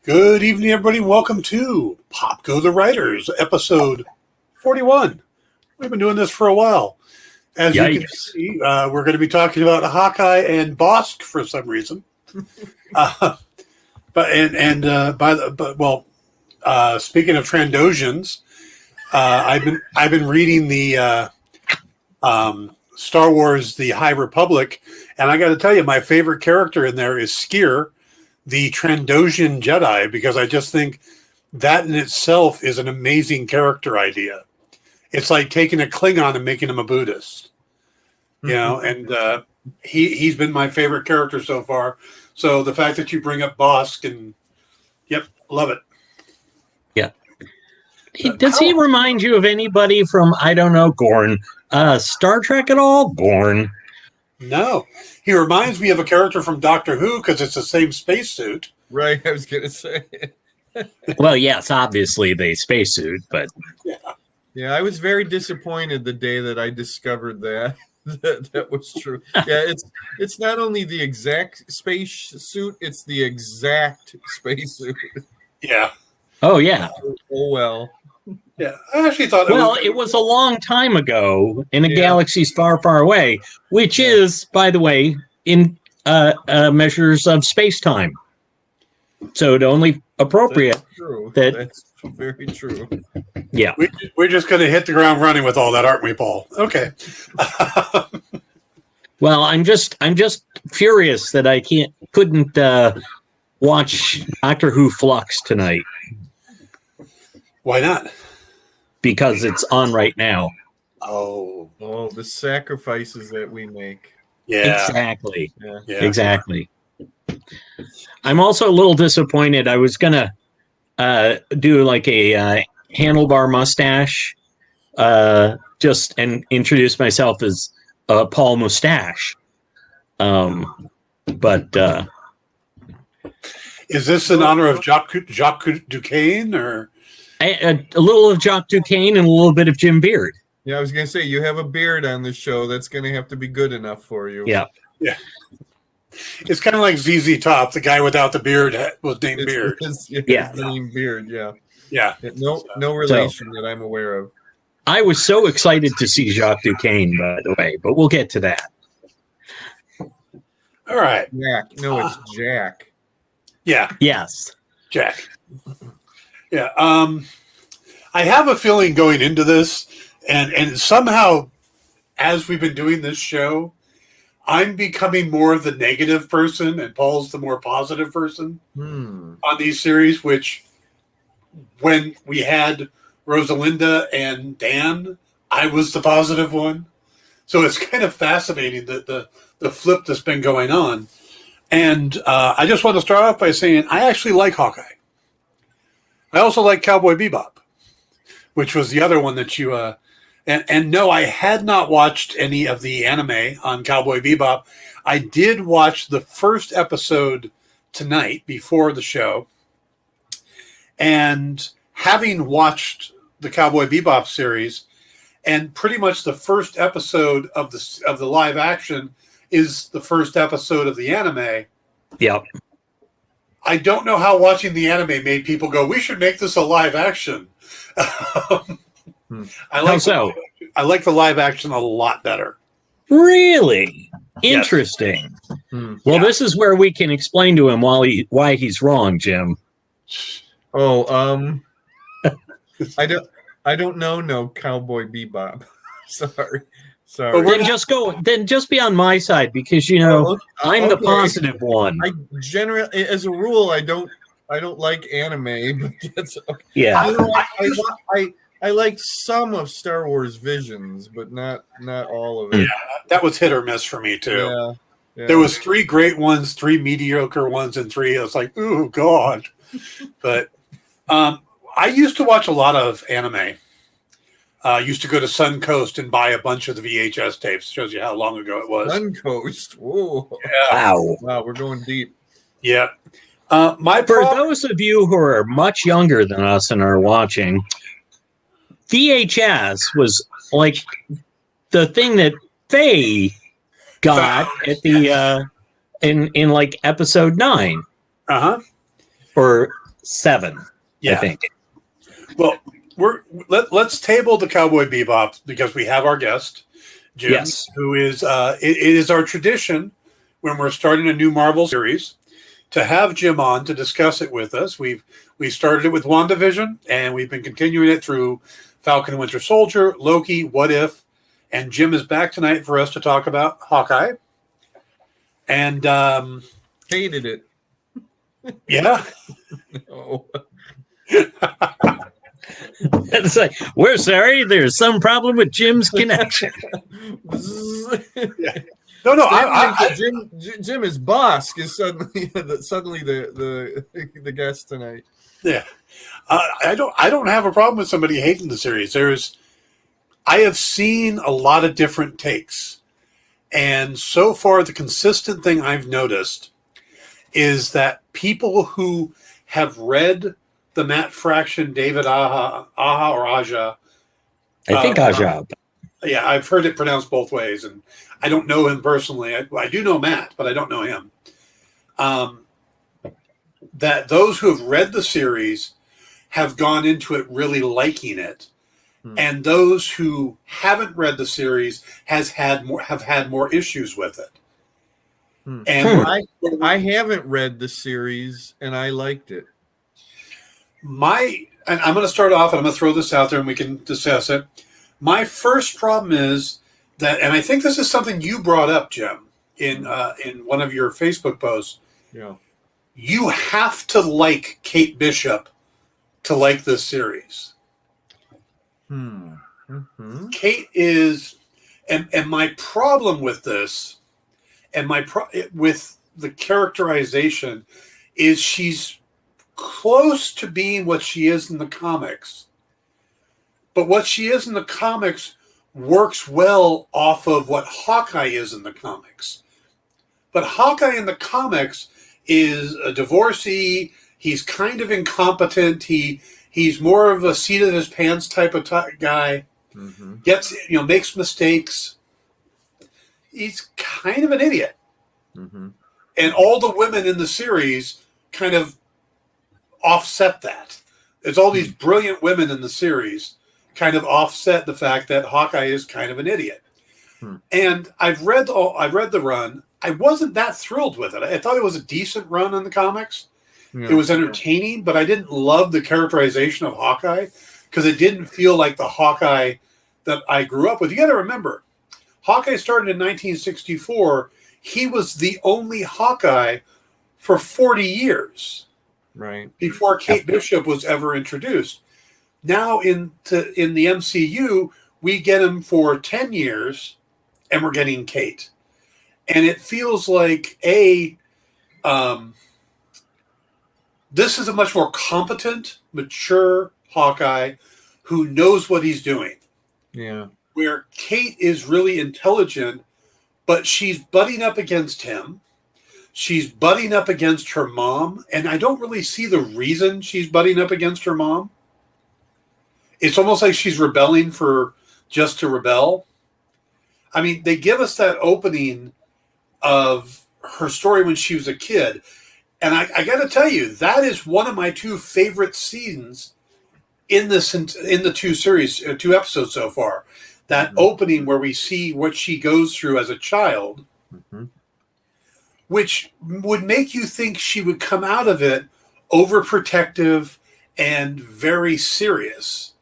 Good evening, everybody. Welcome to Pop Go the Writers, episode 41. We've been doing this for a while. As you can see, we're going to be talking about Hawkeye and Bosk for some reason. Speaking of Trandosians, I've been reading the Star Wars: The High Republic, and I got to tell you, my favorite character in there is Skier, the Trandosian Jedi, because I just think that in itself is an amazing character idea. It's like taking a Klingon and making him a Buddhist, you know. And he's been my favorite character so far. So the fact that you bring up Bosk, and love it. Yeah. Does he remind you of anybody from, I don't know, Gorn, Star Trek at all? Gorn. No. He reminds me of a character from Doctor Who because it's the same spacesuit. Right, I was going to say. Well, yes, obviously the spacesuit, but... Yeah, I was very disappointed the day that I discovered that. that was true. Yeah, it's not only the exact spacesuit, it's the exact spacesuit. Yeah. Oh, yeah. Oh, well. Yeah, I actually thought it was a long time ago in a galaxy far, far away, which is, by the way, in measures of space-time. So it's only appropriate. That's very true. Yeah. We're just going to hit the ground running with all that, aren't we, Paul? Okay. Well, I'm just furious that I couldn't watch Doctor Who Flux tonight. Why not? Because it's on right now. Oh, the sacrifices that we make. Yeah. Exactly. Yeah. Exactly. I'm also a little disappointed. I was gonna do like a handlebar mustache, just and introduce myself as Paul Mustache. But is this in honor of Jacques Duquesne, or a little of Jacques Duquesne and a little bit of Jim Beard? Yeah, I was going to say, you have a beard on the show. That's going to have to be good enough for you. Yeah. Yeah. It's kind of like ZZ Top. The guy without the beard was named Beard. His name Beard, yeah. Yeah. No relation that I'm aware of. I was so excited to see Jacques Duquesne, by the way, but we'll get to that. All right. Jack. No, it's Jack. Yeah. Yes. Jack. Yeah. I have a feeling going into this, and somehow, as we've been doing this show, I'm becoming more of the negative person, and Paul's the more positive person on these series, which when we had Rosalinda and Dan, I was the positive one. So it's kind of fascinating the flip that's been going on. And I just want to start off by saying I actually like Hawkeye. I also like Cowboy Bebop, which was the other one that you... And no, I had not watched any of the anime on Cowboy Bebop. I did watch the first episode tonight before the show. And having watched the Cowboy Bebop series, and pretty much the first episode of the live action is the first episode of the anime. Yep. I don't know how watching the anime made people go, we should make this a live action. I like the live action a lot better. Really? Interesting. Yes. Well, this is where we can explain to him why he's wrong, Jim. Oh, I don't know no Cowboy Bebop. Sorry. Then just be on my side, because I'm the positive one. I generally, as a rule, I don't like anime, but that's okay. Yeah. I like some of Star Wars Visions, but not all of it. Yeah, that was hit or miss for me too. Yeah. There was 3 great ones, 3 mediocre ones, and 3 I was like, ooh, God. But I used to watch a lot of anime. Used to go to Suncoast and buy a bunch of the VHS tapes. Shows you how long ago it was. Suncoast. Whoa. Yeah. Wow, we're going deep. Yeah. For those of you who are much younger than us and are watching, VHS was like the thing that Faye got at the in like episode 9. Uh-huh. Or 7, Yeah. I think. Well, let's table the Cowboy Bebop because we have our guest, Jim, Yes. who is it is our tradition when we're starting a new Marvel series to have Jim on to discuss it with us. We started it with WandaVision, and we've been continuing it through Falcon and Winter Soldier, Loki, What If, and Jim is back tonight for us to talk about Hawkeye. And Hated it. yeah. Oh. It's like, we're sorry, there's some problem with Jim's connection. Yeah. No. Jim is Bosk is suddenly the guest tonight. Yeah, I don't have a problem with somebody hating the series. I have seen a lot of different takes, and so far the consistent thing I've noticed is that people who have read the Matt Fraction, David Aja or Aja. I think Aja. Yeah, I've heard it pronounced both ways, and I don't know him personally. I do know Matt, but I don't know him. That those who have read the series have gone into it really liking it, and those who haven't read the series have had more issues with it. And I haven't read the series, and I liked it. And I'm going to start off, and I'm going to throw this out there, and we can discuss it. My first problem is that, and I think this is something you brought up, Jim, in one of your Facebook posts. Yeah, you have to like Kate Bishop to like this series. Mm-hmm. Kate is, and my problem with this, and with the characterization, is she's close to being what she is in the comics. But what she is in the comics works well off of what Hawkeye is in the comics. But Hawkeye in the comics is a divorcee. He's kind of incompetent. He's more of a seat of his pants type of guy. Mm-hmm. Makes mistakes. He's kind of an idiot. Mm-hmm. And all the women in the series kind of offset that. There's all these brilliant women in the series kind of offset the fact that Hawkeye is kind of an idiot. And I've read the run. I wasn't that thrilled with it. I thought it was a decent run in the comics. Yeah. It was entertaining, but I didn't love the characterization of Hawkeye because it didn't feel like the Hawkeye that I grew up with. You got to remember, Hawkeye started in 1964. He was the only Hawkeye for 40 years, right, before Kate Bishop was ever introduced. Now in the MCU, we get him for 10 years, and we're getting Kate. And it feels like this is a much more competent, mature Hawkeye who knows what he's doing. Yeah. Where Kate is really intelligent, but she's butting up against him. She's butting up against her mom, and I don't really see the reason she's butting up against her mom. It's almost like she's rebelling just to rebel. I mean, they give us that opening of her story when she was a kid. And I got to tell you, that is one of my two favorite scenes in the two episodes so far. That opening where we see what she goes through as a child, which would make you think she would come out of it overprotective and very serious.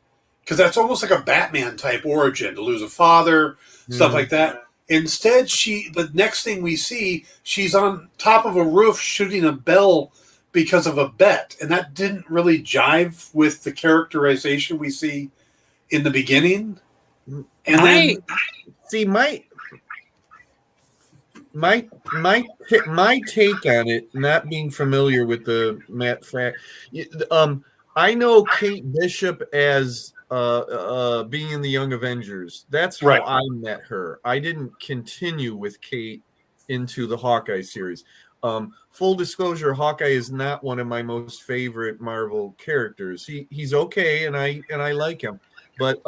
Because that's almost like a Batman type origin, to lose a father, stuff like that. Instead, the next thing we see, she's on top of a roof shooting a bell because of a bet. And that didn't really jive with the characterization we see in the beginning. And then see my take on it, not being familiar with the Matt Frack. I know Kate Bishop as being in the Young Avengers. That's how I met her. I didn't continue with Kate into the Hawkeye series. Full disclosure, Hawkeye is not one of my most favorite Marvel characters. He's okay, and I like him, but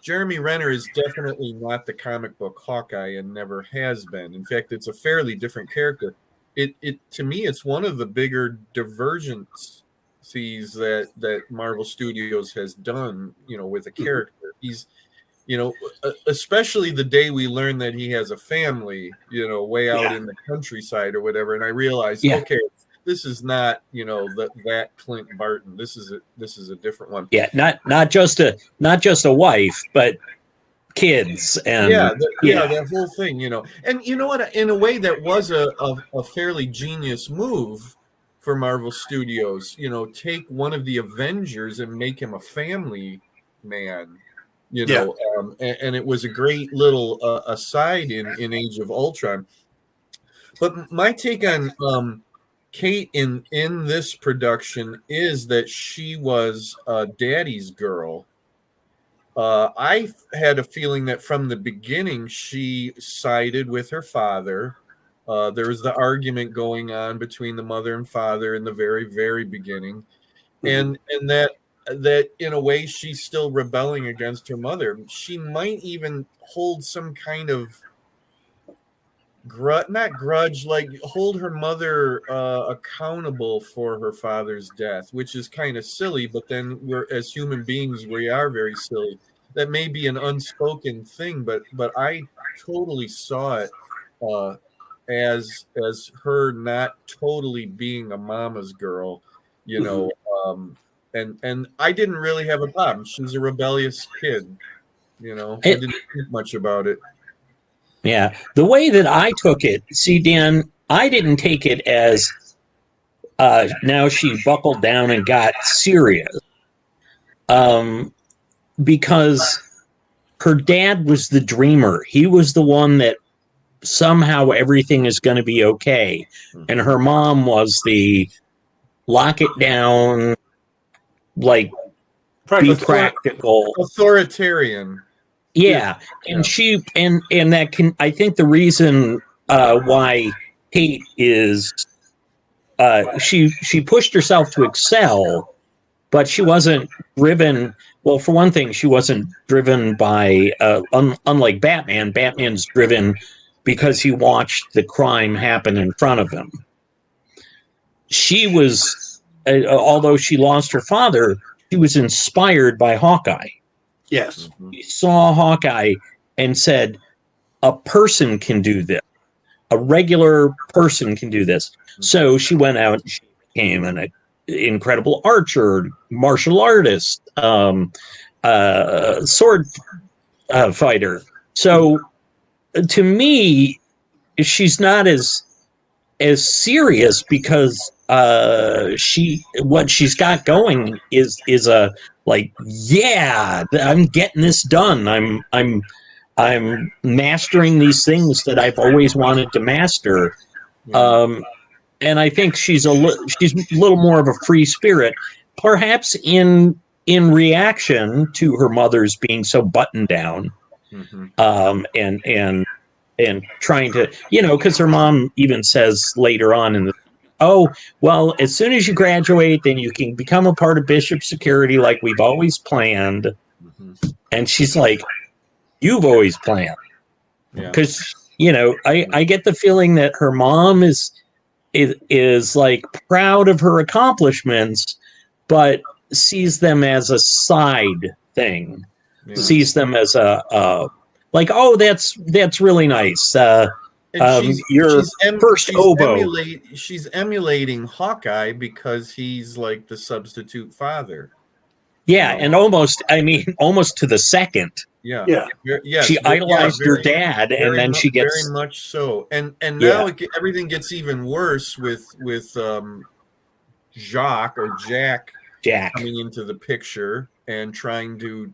Jeremy Renner is definitely not the comic book Hawkeye and never has been. In fact, it's a fairly different character. It to me, it's one of the bigger divergence that Marvel Studios has done, with a character. He's, especially the day we learn that he has a family, way out in the countryside or whatever, and I realized, okay, this is not, that Clint Barton. This is a different one. Yeah, not just a wife, but kids and that whole thing, and you know what, in a way that was a fairly genius move for Marvel Studios, take one of the Avengers and make him a family man, and it was a great little aside in Age of Ultron. But my take on Kate in this production is that she was Daddy's girl. I had a feeling that from the beginning she sided with her father. There was the argument going on between the mother and father in the very, very beginning, and that in a way she's still rebelling against her mother. She might even hold some kind of not grudge, like hold her mother accountable for her father's death, which is kind of silly, but then we're, as human beings, we are very silly. That may be an unspoken thing, but I totally saw it as her not totally being a mama's girl, and I didn't really have a problem. She's a rebellious kid, I didn't think much about it. Yeah, the way that I took it, see, Dan, I didn't take it as now she buckled down and got serious, because her dad was the dreamer. He was the one that somehow everything is going to be okay, and her mom was the lock it down, like be practical, authoritarian. Yeah, and she and that can, I think the reason why Kate is she pushed herself to excel, but she wasn't driven. Well, for one thing, she wasn't driven by unlike Batman. Batman's driven because he watched the crime happen in front of him. She was, although she lost her father, she was inspired by Hawkeye. Yes. She saw Hawkeye and said, a person can do this. A regular person can do this. So she went out and she became an incredible archer, martial artist, sword fighter. So to me, she's not as serious because what she's got going is a like, yeah, I'm getting this done. I'm mastering these things that I've always wanted to master. And I think she's a little more of a free spirit, perhaps in reaction to her mother's being so buttoned down, and trying to, because her mom even says later on in the, oh, well, as soon as you graduate, then you can become a part of Bishop security like we've always planned. And she's like, you've always planned. Because, I get the feeling that her mom is like proud of her accomplishments, but sees them as a side thing, sees them as a like, oh, that's really nice. Your first oboe. She's emulating Hawkeye because he's like the substitute father. Yeah, and almost to the second. Yeah. Yes, she idolized her dad, and then she gets very much so. And now everything gets even worse with Jack coming into the picture and trying to,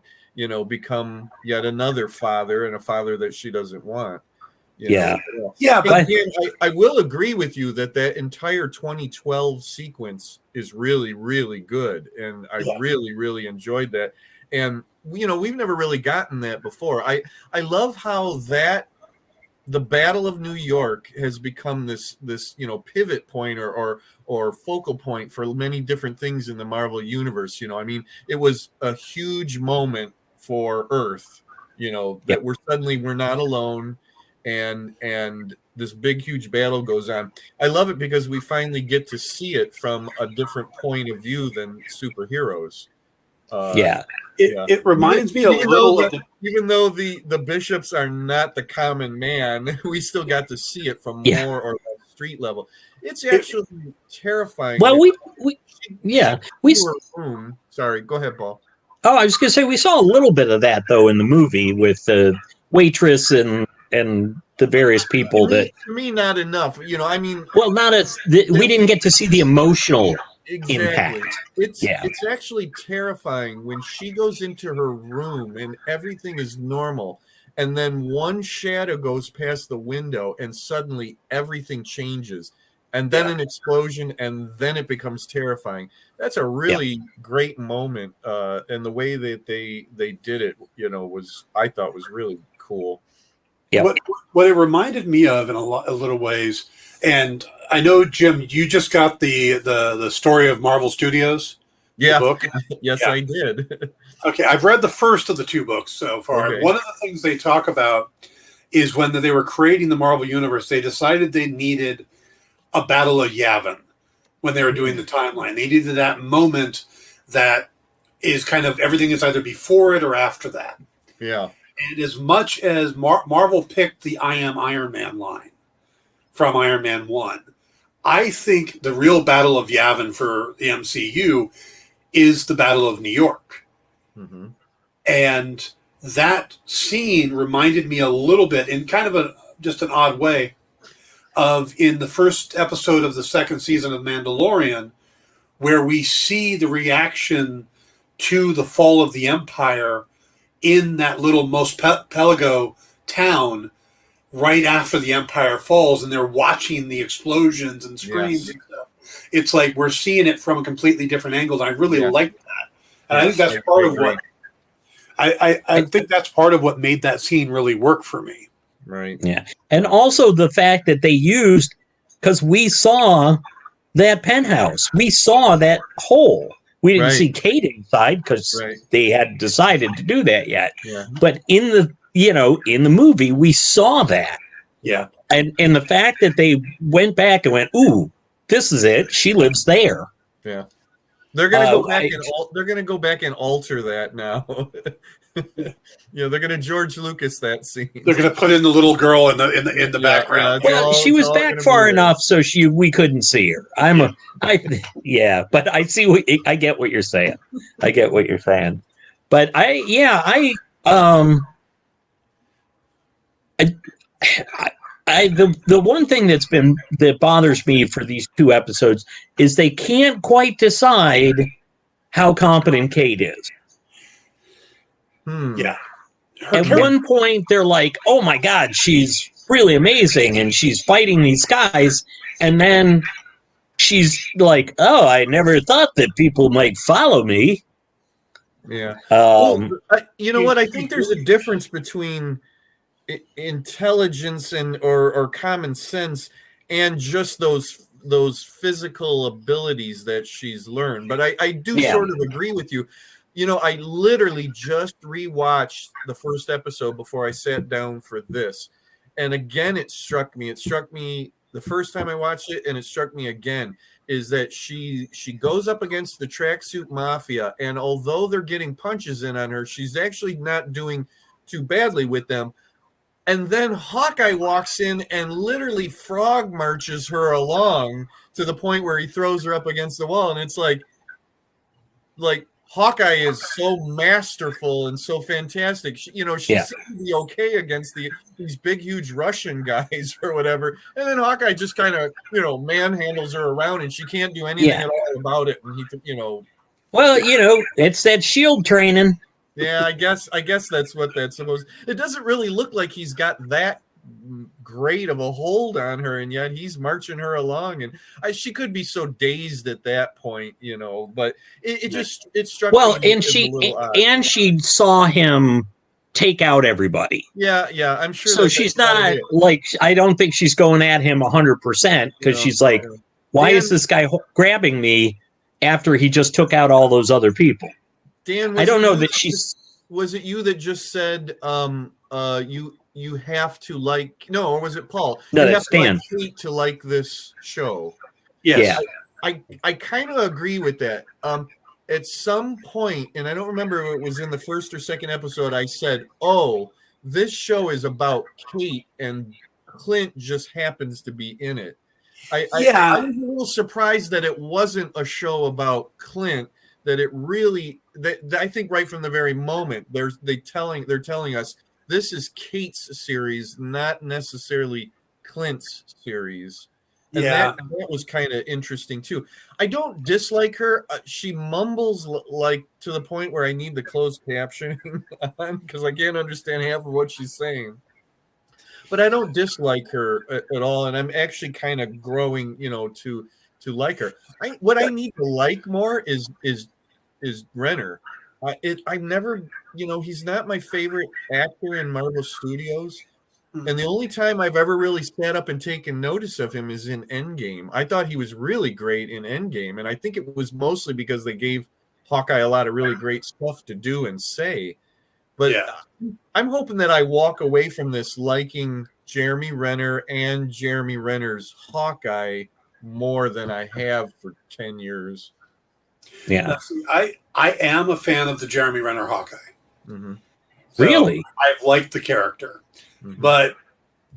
become yet another father, and a father that she doesn't want. But I will agree with you that entire 2012 sequence is really, really good, and I really, really enjoyed that. And we've never really gotten that before. I love how the Battle of New York has become this pivot point or focal point for many different things in the Marvel universe. It was a huge moment for Earth. That we're not alone. And this big, huge battle goes on. I love it because we finally get to see it from a different point of view than superheroes. It reminds me a little of even though the bishops are not the common man, we still got to see it from more or less street level. It's actually terrifying. Well, Sorry, go ahead, Paul. Oh, I was going to say we saw a little bit of that though in the movie with the waitress and the various people. To me, not enough. I mean, well, not as we didn't get to see the emotional impact. It's actually terrifying when she goes into her room and everything is normal, and then one shadow goes past the window and suddenly everything changes, and then an explosion, and then it becomes terrifying. That's a really great moment, and the way that they did it, I thought was really cool. Yeah. What it reminded me of in a little ways, and I know, Jim, you just got the story of Marvel Studios. Yeah. Book. Yes, I did. Okay, I've read the first of the 2 books so far. Okay. One of the things they talk about is when they were creating the Marvel Universe, they decided they needed a Battle of Yavin when they were doing the timeline. They needed that moment that is kind of everything is either before it or after that. Yeah. And as much as Marvel picked the I Am Iron Man line from Iron Man 1, I think the real Battle of Yavin for the MCU is the Battle of New York. Mm-hmm. And that scene reminded me a little bit, in kind of just an odd way, of in the first episode of the 2nd season of Mandalorian, where we see the reaction to the fall of the Empire in that little Mos Pelego town right after the Empire falls, and they're watching the explosions and screams and stuff. It's like we're seeing it from a completely different angle, and I really like that. And I think that's part of what I think that's part of what made that scene really work for me. Right. Yeah. And also the fact that they used, because we saw that penthouse, we saw that hole. We didn't see Kate inside because they hadn't decided to do that yet. Yeah. But in the movie, we saw that. Yeah. And the fact that they went back and went, ooh, this is it. She lives there. Yeah. They're gonna go back they're gonna go back and alter that now. They're gonna George Lucas that scene. They're gonna put in the little girl in the background. Well, she was back far enough so we couldn't see her. But I get what you're saying. I get what you're saying. But the one thing that bothers me for these 2 episodes is they can't quite decide how competent Kate is. Yeah. At one point, they're like, "Oh my God, she's really amazing, and she's fighting these guys," and then she's like, "Oh, I never thought that people might follow me." Yeah. You know what? I think there's a difference between intelligence or common sense and just those physical abilities that she's learned. But I do sort of agree with you. I literally just rewatched the first episode before I sat down for this, and again it struck me the first time I watched it, and it struck me again, is that she goes up against the tracksuit mafia, and although they're getting punches in on her, she's actually not doing too badly with them. And then Hawkeye walks in and literally frog marches her along to the point where he throws her up against the wall. And it's like Hawkeye is so masterful and so fantastic. She seems to be okay against these big, huge Russian guys or whatever. And then Hawkeye just kind of, manhandles her around, and she can't do anything at all about it. And Well, it's that shield training. Yeah, I guess that's what that's supposed. It doesn't really look like he's got that great of a hold on her, and yet he's marching her along, and she could be so dazed at that point, But it struck me. Well, and she saw him take out everybody. Yeah, I'm sure. So she's not like, I don't think she's going at him 100% because she's like, why is this guy grabbing me after he just took out all those other people? Dan, I don't know that she's. Was it you that just said you have to like, no, or was it Paul? No, you have that's to like Dan. Kate to like this show. Yes. Yeah. I kind of agree with that. At some point, and I don't remember if it was in the first or second episode, I said, "Oh, this show is about Kate, and Clint just happens to be in it." I was a little surprised that it wasn't a show about Clint. That it really, that I think right from the very moment they're telling us this is Kate's series, not necessarily Clint's series. And Yeah. that was kind of interesting too. I don't dislike her. She mumbles like to the point where I need the closed captioning on because I can't understand half of what she's saying. But I don't dislike her at all, and I'm actually kind of growing, to like her. What I need to like more is Renner. I've never, he's not my favorite actor in Marvel Studios. And the only time I've ever really sat up and taken notice of him is in Endgame. I thought he was really great in Endgame, and I think it was mostly because they gave Hawkeye a lot of really great stuff to do and say. But I'm hoping that I walk away from this liking Jeremy Renner and Jeremy Renner's Hawkeye more than I have for 10 years. Yeah. I am a fan of the Jeremy Renner Hawkeye. Mm-hmm. So Really? I've liked the character. Mm-hmm. But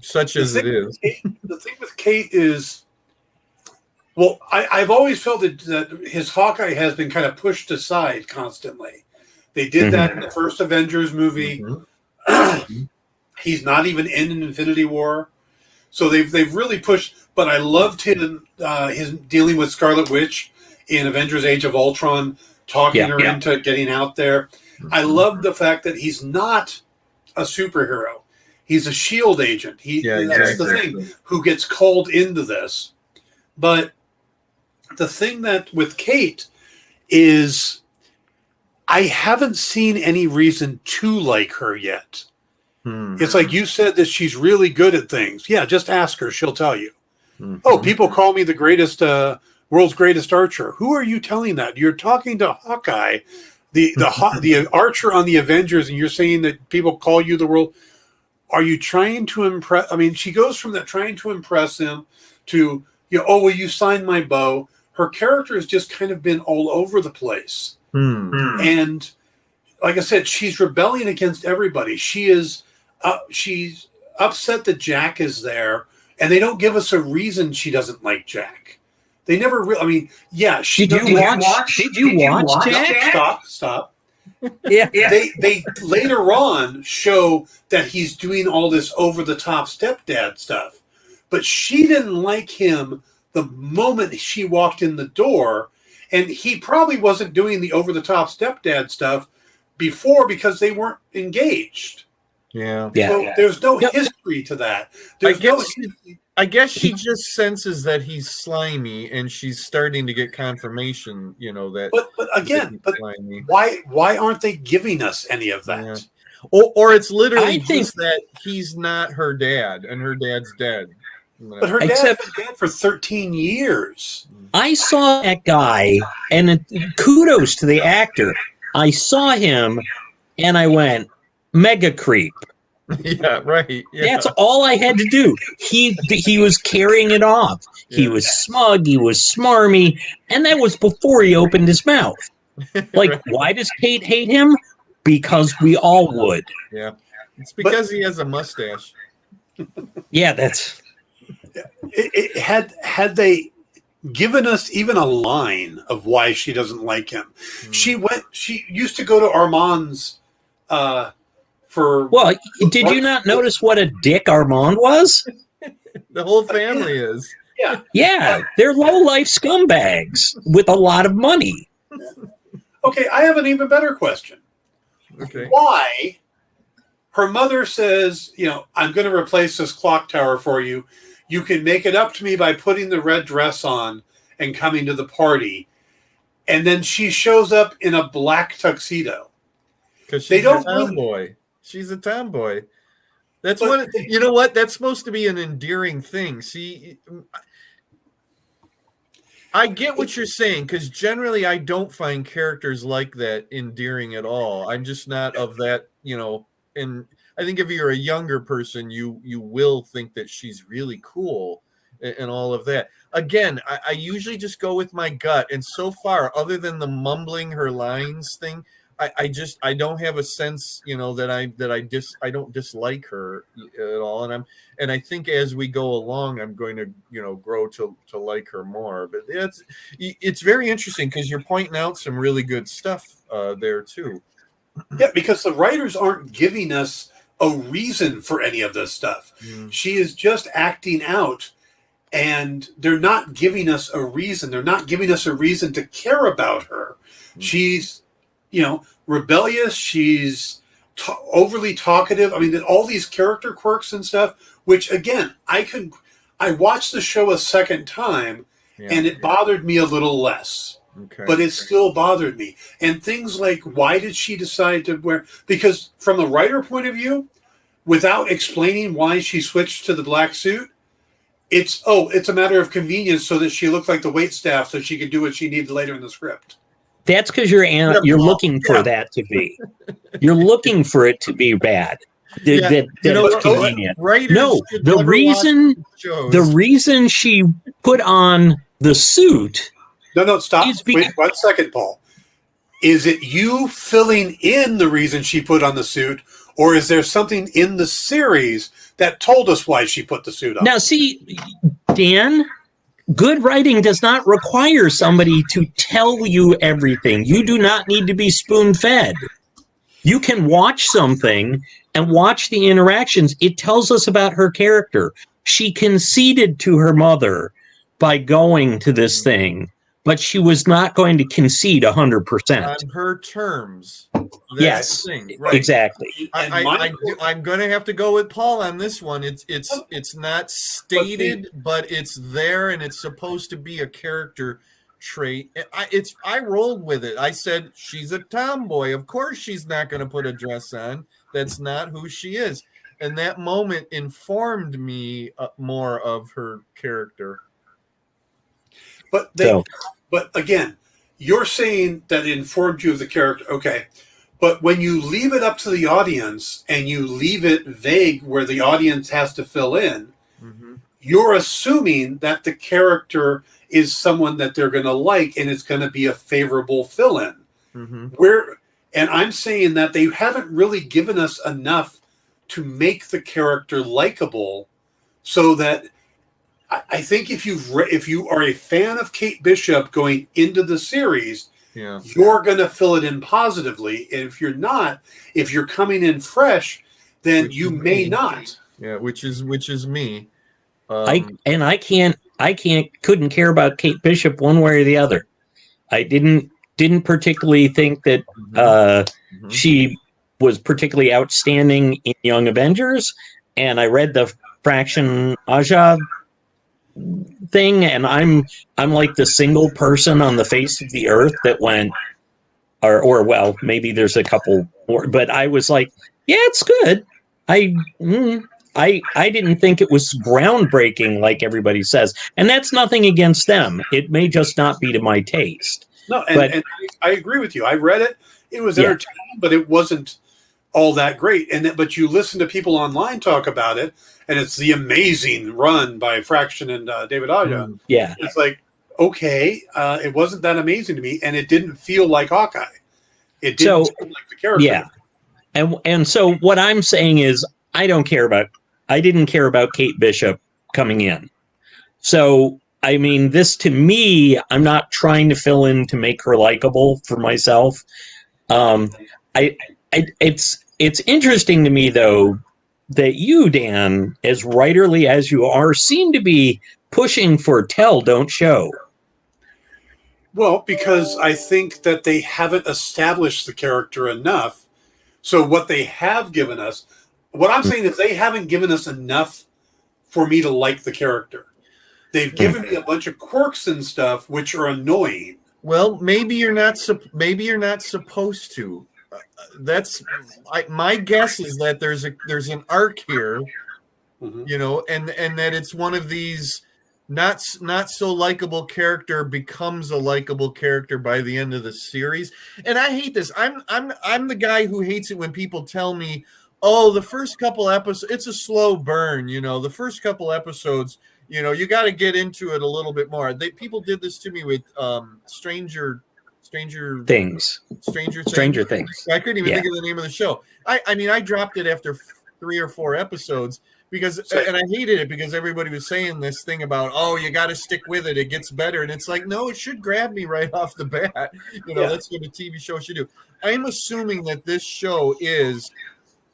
such as it is. The thing with Kate is, well, I've always felt that his Hawkeye has been kind of pushed aside constantly. They did that in the first Avengers movie. Mm-hmm. He's not even in Infinity War. So they've really pushed. But I loved his dealing with Scarlet Witch in Avengers Age of Ultron, talking her into getting out there. Mm-hmm. I love the fact that he's not a superhero. He's a SHIELD agent. That's the thing, who gets called into this. But the thing that with Kate is I haven't seen any reason to like her yet. It's like you said that she's really good at things. Yeah, just ask her. She'll tell you. Mm-hmm. Oh, people call me the greatest, world's greatest archer. Who are you telling that? You're talking to Hawkeye, the archer on the Avengers, and you're saying that people call you the world. Are you trying to impress? I mean, she goes from that trying to impress him to, oh, will you sign my bow? Her character has just kind of been all over the place. And like I said, she's rebelling against everybody. She's upset that Jack is there, and they don't give us a reason she doesn't like Jack. They never really, I mean, yeah. Did you watch Jack? Stop. Yeah. They later on show that he's doing all this over-the-top stepdad stuff. But she didn't like him the moment she walked in the door, and he probably wasn't doing the over-the-top stepdad stuff before because they weren't engaged. Yeah. So there's no history to that. I guess she just senses that he's slimy, and she's starting to get confirmation, that. But again, why aren't they giving us any of that? Yeah. Or it's literally just that he's not her dad, and her dad's dead. But her dad's been dead for 13 years. I saw that guy, and kudos to the actor. I saw him, and I went, mega creep. Yeah, right. Yeah. That's all I had to do. He was carrying it off. He was smug. He was smarmy. And that was before he opened his mouth. Like, why does Kate hate him? Because we all would. Yeah. It's because he has a mustache. Yeah, that's... Had they given us even a line of why she doesn't like him, she used to go to Armand's Well, did you not notice what a dick Armand was? The whole family is. Yeah. Yeah, they're low-life scumbags with a lot of money. Okay, I have an even better question. Okay. Why her mother says, I'm going to replace this clock tower for you. You can make it up to me by putting the red dress on and coming to the party. And then she shows up in a black tuxedo. Because she's a tomboy. She's a tomboy. That's one. You know what? That's supposed to be an endearing thing. See, I get what you're saying, because generally I don't find characters like that endearing at all. I'm just not of that, and I think if you're a younger person, you will think that she's really cool and all of that. Again, I usually just go with my gut, and so far, other than the mumbling her lines thing, I don't have a sense, that I don't dislike her at all, and I think as we go along, I'm going to grow to like her more. But it's very interesting because you're pointing out some really good stuff there too. Yeah, because the writers aren't giving us a reason for any of this stuff. She is just acting out, and they're not giving us a reason. They're not giving us a reason to care about her. She's, rebellious. She's overly talkative. I mean, all these character quirks and stuff, which, again, I watched the show a second time, and it bothered me a little less. Okay. But it still bothered me. And things like, why did she decide to wear... Because from the writer point of view, without explaining why she switched to the black suit, it's a matter of convenience so that she looked like the waitstaff so she could do what she needed later in the script. That's because you're looking for that to be. You're looking for it to be bad. That's convenient. No, the reason she put on the suit... No, stop. Wait 1 second, Paul. Is it you filling in the reason she put on the suit, or is there something in the series that told us why she put the suit on? Now, see, Dan, good writing does not require somebody to tell you everything. You do not need to be spoon-fed. You can watch something and watch the interactions. It tells us about her character. She conceded to her mother by going to this thing, but she was not going to concede 100%. On her terms. Yes, right. Exactly. I'm going to have to go with Paul on this one. It's not stated, but it's there, and it's supposed to be a character trait. I rolled with it. I said, she's a tomboy. Of course she's not going to put a dress on. That's not who she is. And that moment informed me more of her character. But again, you're saying that it informed you of the character. Okay. But when you leave it up to the audience and you leave it vague where the audience has to fill in, you're assuming that the character is someone that they're going to like and it's going to be a favorable fill-in. And I'm saying that they haven't really given us enough to make the character likable, so that I think if you are a fan of Kate Bishop going into the series, you're going to fill it in positively. And if you're not, if you're coming in fresh, then you may not. Yeah, which is me. Couldn't care about Kate Bishop one way or the other. I didn't particularly think that she was particularly outstanding in Young Avengers, and I read the Fraction Aja thing, and I'm like the single person on the face of the earth that went, or well, maybe there's a couple more, but I was like, yeah, it's good. I didn't think it was groundbreaking like everybody says, and that's nothing against them. It may just not be to my taste. No, and I agree with you. I read it. It was entertaining, but it wasn't all that great. But you listen to people online talk about it, and it's the amazing run by Fraction and David Aja. Yeah. It's like, okay, it wasn't that amazing to me, and it didn't feel like Hawkeye. It didn't feel like the character. Yeah. And so what I'm saying is I didn't care about Kate Bishop coming in. So, I mean, this to me, I'm not trying to fill in to make her likable for myself. It's interesting to me, though, that you, Dan, as writerly as you are, seem to be pushing for tell, don't show. Well, because I think that they haven't established the character enough. So what they have given us, what I'm saying is they haven't given us enough for me to like the character. They've given me a bunch of quirks and stuff, which are annoying. Well, maybe you're not supposed to. My guess is that there's an arc here, and that it's one of these not so likable character becomes a likable character by the end of the series. And I hate this. I'm the guy who hates it when people tell me, Oh, the first couple episodes, it's a slow burn, the first couple episodes, you got to get into it a little bit more. People did this to me with Stranger Things. Stranger Things. I couldn't even think of the name of the show. I mean, I dropped it after 3 or 4 episodes and I hated it because everybody was saying this thing about, oh, you got to stick with it. It gets better. And it's like, no, it should grab me right off the bat. That's what a TV show should do. I'm assuming that this show is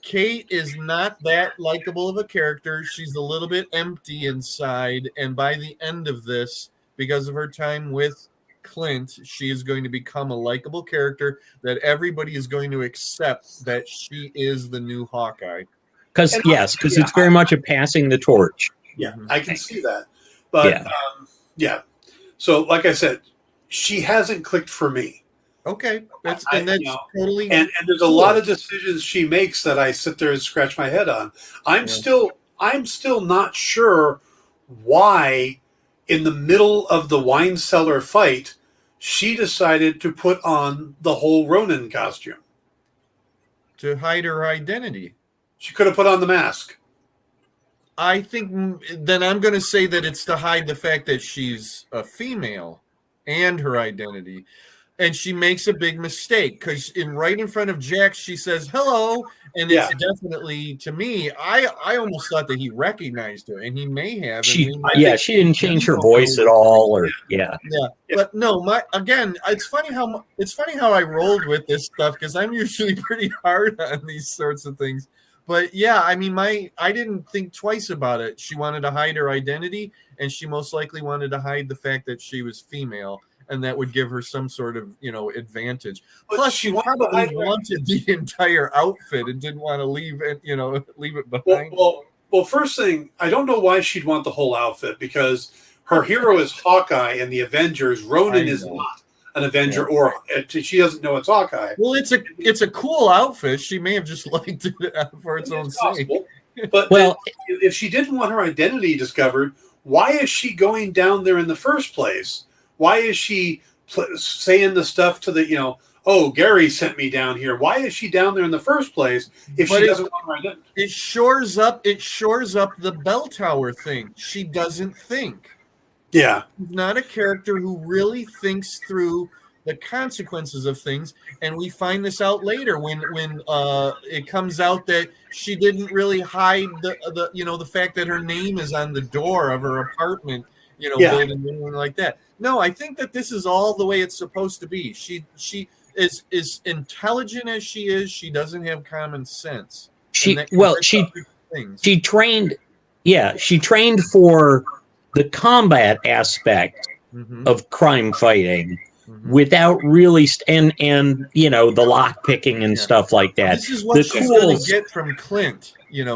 Kate is not that likable of a character. She's a little bit empty inside. And by the end of this, because of her time with Clint, she is going to become a likable character that everybody is going to accept that she is the new Hawkeye. Because it's very much a passing the torch. Yeah, I can see that. But so like I said, she hasn't clicked for me. Okay, that's totally. And there's a lot of decisions she makes that I sit there and scratch my head on. I'm still not sure why, in the middle of the wine cellar fight, she decided to put on the whole Ronin costume to hide her identity. She could have put on the mask. I think then I'm going to say that it's to hide the fact that she's a female and her identity. And she makes a big mistake because right in front of Jax, she says, hello. And it's definitely, to me, I almost thought that he recognized her, and he may have. She didn't change her voice at all. But no, it's funny how I rolled with this stuff because I'm usually pretty hard on these sorts of things. But yeah, I mean, I didn't think twice about it. She wanted to hide her identity, and she most likely wanted to hide the fact that she was female. And that would give her some sort of, advantage. Plus, she probably wanted the entire outfit and didn't want to leave it behind. Well, first thing, I don't know why she'd want the whole outfit because her hero is Hawkeye and the Avengers. Ronin is not an Avenger, or she doesn't know it's Hawkeye. Well, it's a cool outfit. She may have just liked it for its own sake. But if she didn't want her identity discovered, why is she going down there in the first place? Why is she saying the stuff to the, oh, Gary sent me down here? Why is she down there in the first place if she doesn't want her identity? It shores up the bell tower thing. She doesn't think. Yeah. She's not a character who really thinks through the consequences of things. And we find this out later when it comes out that she didn't really hide the fact that her name is on the door of her apartment, building anything like that. No, I think that this is all the way it's supposed to be. She is intelligent as she is. She doesn't have common sense. She trained for the combat aspect of crime fighting without really and the lock picking and stuff like that. This is what she's going to get from Clint.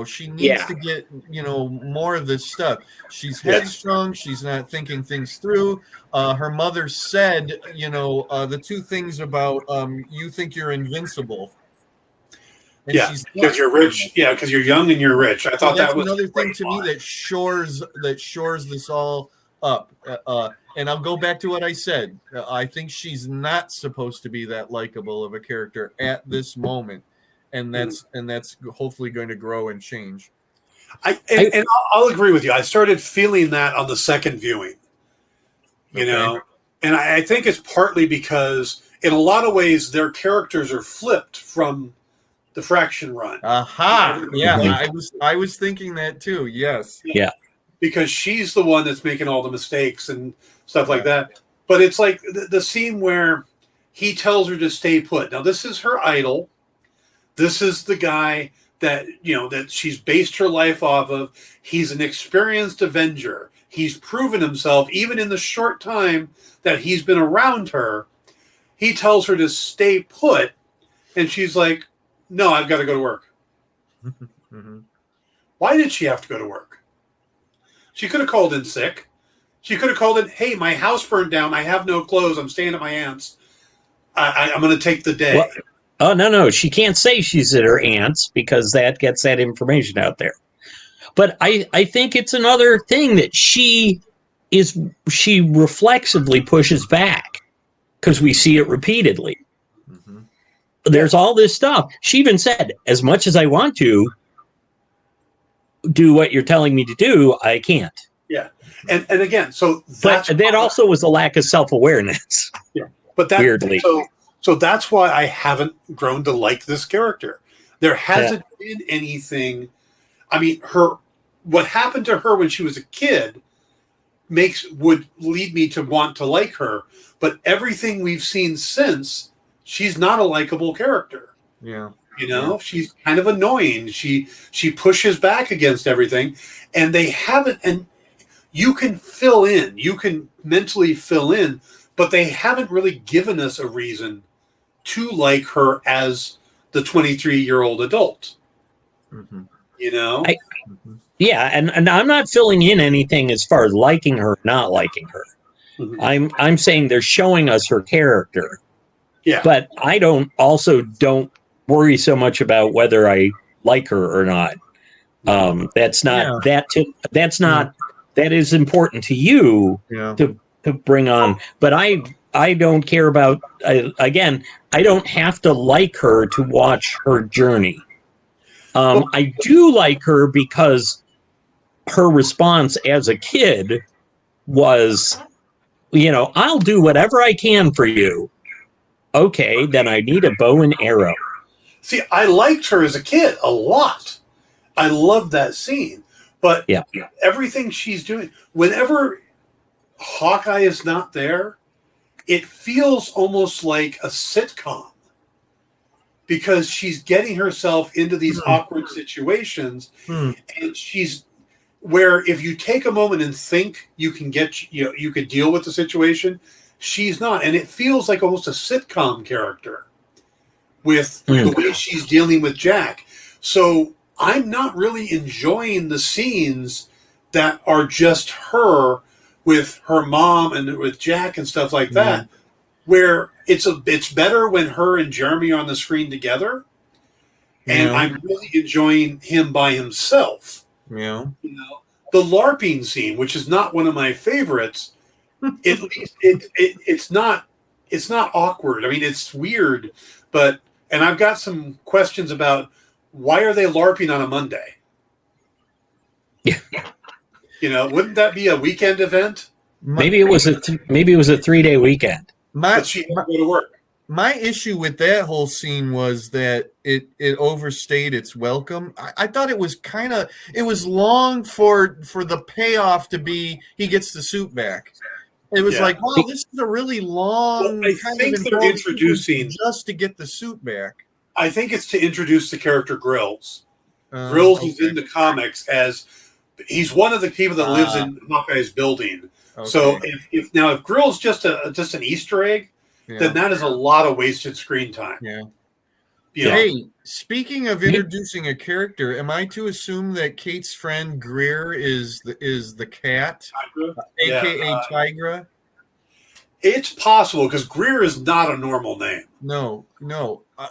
She needs to get more of this stuff. She's headstrong. She's not thinking things through. Her mother said the two things about you think you're invincible. And because you're rich. Yeah, because you're young and you're rich. I thought that was another thing to me that shores this all up. And I'll go back to what I said. I think she's not supposed to be that likable of a character at this moment, and that's hopefully going to grow and change. I'll agree with you. I started feeling that on the second viewing, and I think it's partly because in a lot of ways their characters are flipped from the Fraction run. Aha! Yeah, I was thinking that too. Yes. Yeah. Because she's the one that's making all the mistakes and stuff like that. But it's like the scene where he tells her to stay put. Now, this is her idol. This is the guy that, that she's based her life off of. He's an experienced Avenger. He's proven himself, even in the short time that he's been around her. He tells her to stay put. And she's like, no, I've got to go to work. Why did she have to go to work? She could have called in sick. She could have called in, hey, my house burned down. I have no clothes. I'm staying at my aunt's. I'm going to take the day. Well, oh, no. She can't say she's at her aunt's because that gets that information out there. But I think it's another thing that she reflexively pushes back because we see it repeatedly. there's all this stuff. She even said, as much as I want to do what you're telling me to do, I can't. Yeah. And again, so but that also was a lack of self-awareness. Yeah. But that weirdly. So that's why I haven't grown to like this character. There hasn't been anything. I mean, what happened to her when she was a kid would lead me to want to like her. But everything we've seen since, she's not a likable character. Yeah. You know, she's kind of annoying. She pushes back against everything, and they haven't. And you can fill in, you can mentally fill in, but they haven't really given us a reason to like her as the 23-year-old adult. Mm-hmm. You know? Yeah, and I'm not filling in anything as far as liking her, not liking her. Mm-hmm. I'm saying they're showing us her character. Yeah. But I don't worry so much about whether I like her or not. That's not that is important to you to bring on. But I don't care about, again, I don't have to like her to watch her journey. I do like her because her response as a kid was, I'll do whatever I can for you. Okay, then I need a bow and arrow. See, I liked her as a kid a lot. I loved that scene. But everything she's doing, whenever Hawkeye is not there, it feels almost like a sitcom. Because she's getting herself into these awkward situations. And she's where if you take a moment and think you can you could deal with the situation, she's not. And it feels like almost a sitcom character with the way she's dealing with Jack. So I'm not really enjoying the scenes that are just her with her mom and with Jack and stuff like that, where it's better when her and Jeremy are on the screen together, and I'm really enjoying him by himself. Yeah, the LARPing scene, which is not one of my favorites, at least it's not awkward. I mean, it's weird, and I've got some questions about why are they LARPing on a Monday? Yeah. Wouldn't that be a weekend event? Maybe it was a 3-day weekend. But she had to go to work. My issue with that whole scene was that it overstayed its welcome. I thought it was it was long for the payoff to be he gets the suit back. It was like, wow, this is a really long kind of they're introducing just to get the suit back. I think it's to introduce the character Grills. Grills is in the comics as he's one of the people that lives in Hawkeye's building. Okay. So if Grills just an Easter egg, then that is a lot of wasted screen time. Yeah. Hey, speaking of introducing a character, am I to assume that Kate's friend Greer is the cat, aka Tigra? It's possible because Greer is not a normal name. No.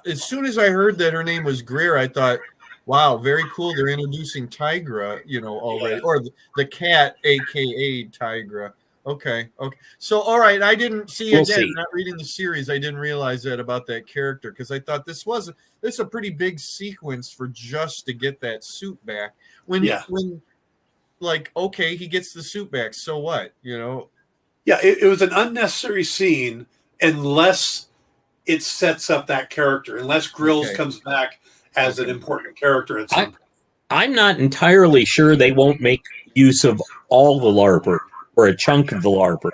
As soon as I heard that her name was Greer, I thought, wow, very cool. They're introducing Tigra, already, or the cat, aka Tigra. Okay. So, all right, I didn't see not reading the series. I didn't realize that about that character because I thought this is a pretty big sequence for just to get that suit back. When okay, he gets the suit back. So what? Yeah, it was an unnecessary scene unless it sets up that character. Unless Grills comes back as an important character at some point. I'm not entirely sure they won't make use of all the LARPer or a chunk of the LARPer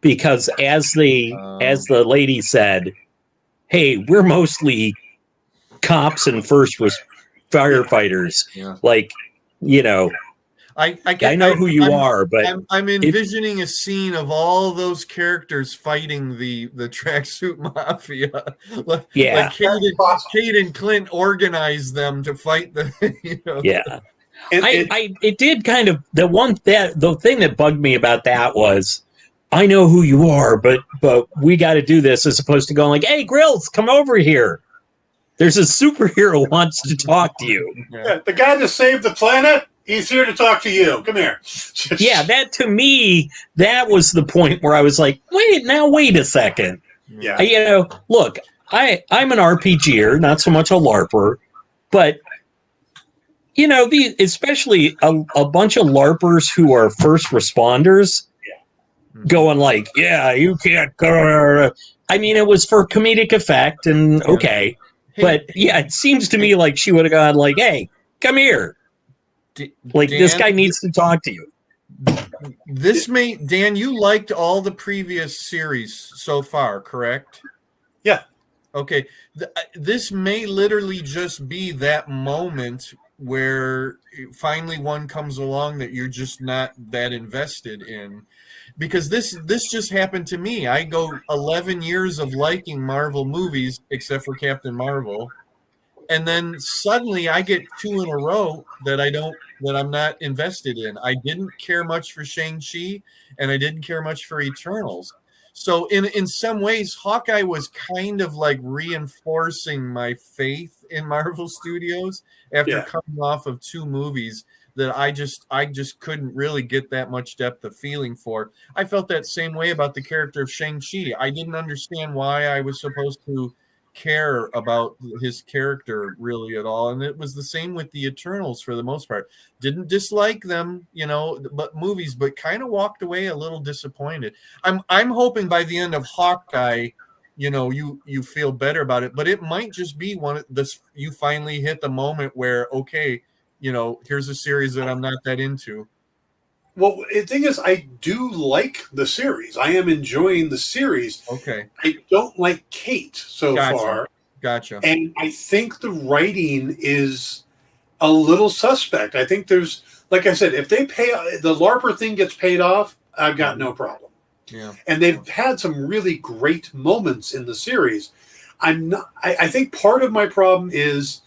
because as the lady said, hey, we're mostly cops and first firefighters. I know who you are, but I'm envisioning a scene of all those characters fighting the tracksuit mafia. Like Kate and Clint organized them to fight the. Yeah, it did kind of the thing that bugged me about that was I know who you are, but we got to do this as opposed to going like, hey, Grills, come over here. There's a superhero who wants to talk to you. Yeah, the guy that saved the planet. He's here to talk to you. Come here. Yeah, that to me, that was the point where I was like, wait a second. Yeah. Look, I'm an RPGer, not so much a LARPer, but especially a bunch of LARPers who are first responders going like, yeah, you can't go. I mean, it was for comedic effect and okay. But yeah, it seems to me like she would have gone like, hey, come here. Like, Dan, this guy needs to talk to you. Dan, you liked all the previous series so far, correct? Yeah. Okay. This may literally just be that moment where finally one comes along that you're just not that invested in. Because this just happened to me. I go 11 years of liking Marvel movies, except for Captain Marvel. And then suddenly I get 2 in a row that I'm not invested in. I didn't care much for Shang-Chi, and I didn't care much for Eternals. So in some ways, Hawkeye was kind of like reinforcing my faith in Marvel Studios after coming off of 2 movies that I just couldn't really get that much depth of feeling for. I felt that same way about the character of Shang-Chi. I didn't understand why I was supposed to care about his character really at all, and it was the same with the Eternals for the most part. Didn't dislike them, but kind of walked away a little disappointed. I'm hoping by the end of Hawkeye, you feel better about it, but it might just be one of this. You finally hit the moment where here's a series that I'm not that into. Well, the thing is, I do like the series. I am enjoying the series. Okay. I don't like Kate so far. Gotcha. And I think the writing is a little suspect. I think there's, like I said, if they the LARPer thing gets paid off, I've got no problem. Yeah. And they've had some really great moments in the series. I think part of my problem is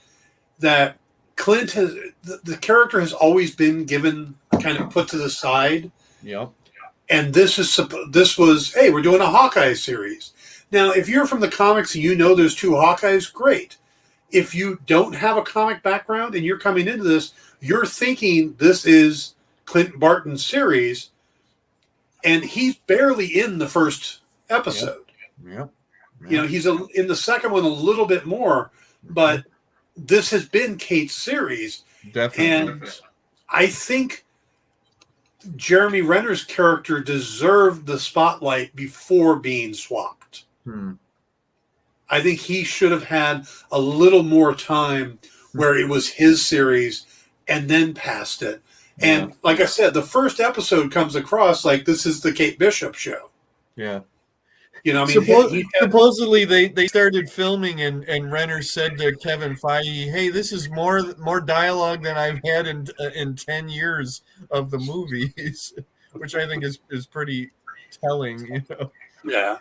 that Clint the character has always been given, kind of put to the side. Yep. And this was, hey, we're doing a Hawkeye series. Now, if you're from the comics and there's 2 Hawkeyes, great. If you don't have a comic background and you're coming into this, you're thinking this is Clint Barton's series, and he's barely in the first episode. Yep. He's in the second one a little bit more, but this has been Kate's series. Definitely. And I think Jeremy Renner's character deserved the spotlight before being swapped. I think he should have had a little more time where it was his series and then passed it. And like I said, the first episode comes across like this is the Kate Bishop show. Yeah. Supposedly they started filming and Renner said to Kevin Feige, "Hey, this is more dialogue than I've had in 10 years of the movies," which I think is pretty telling. Yeah.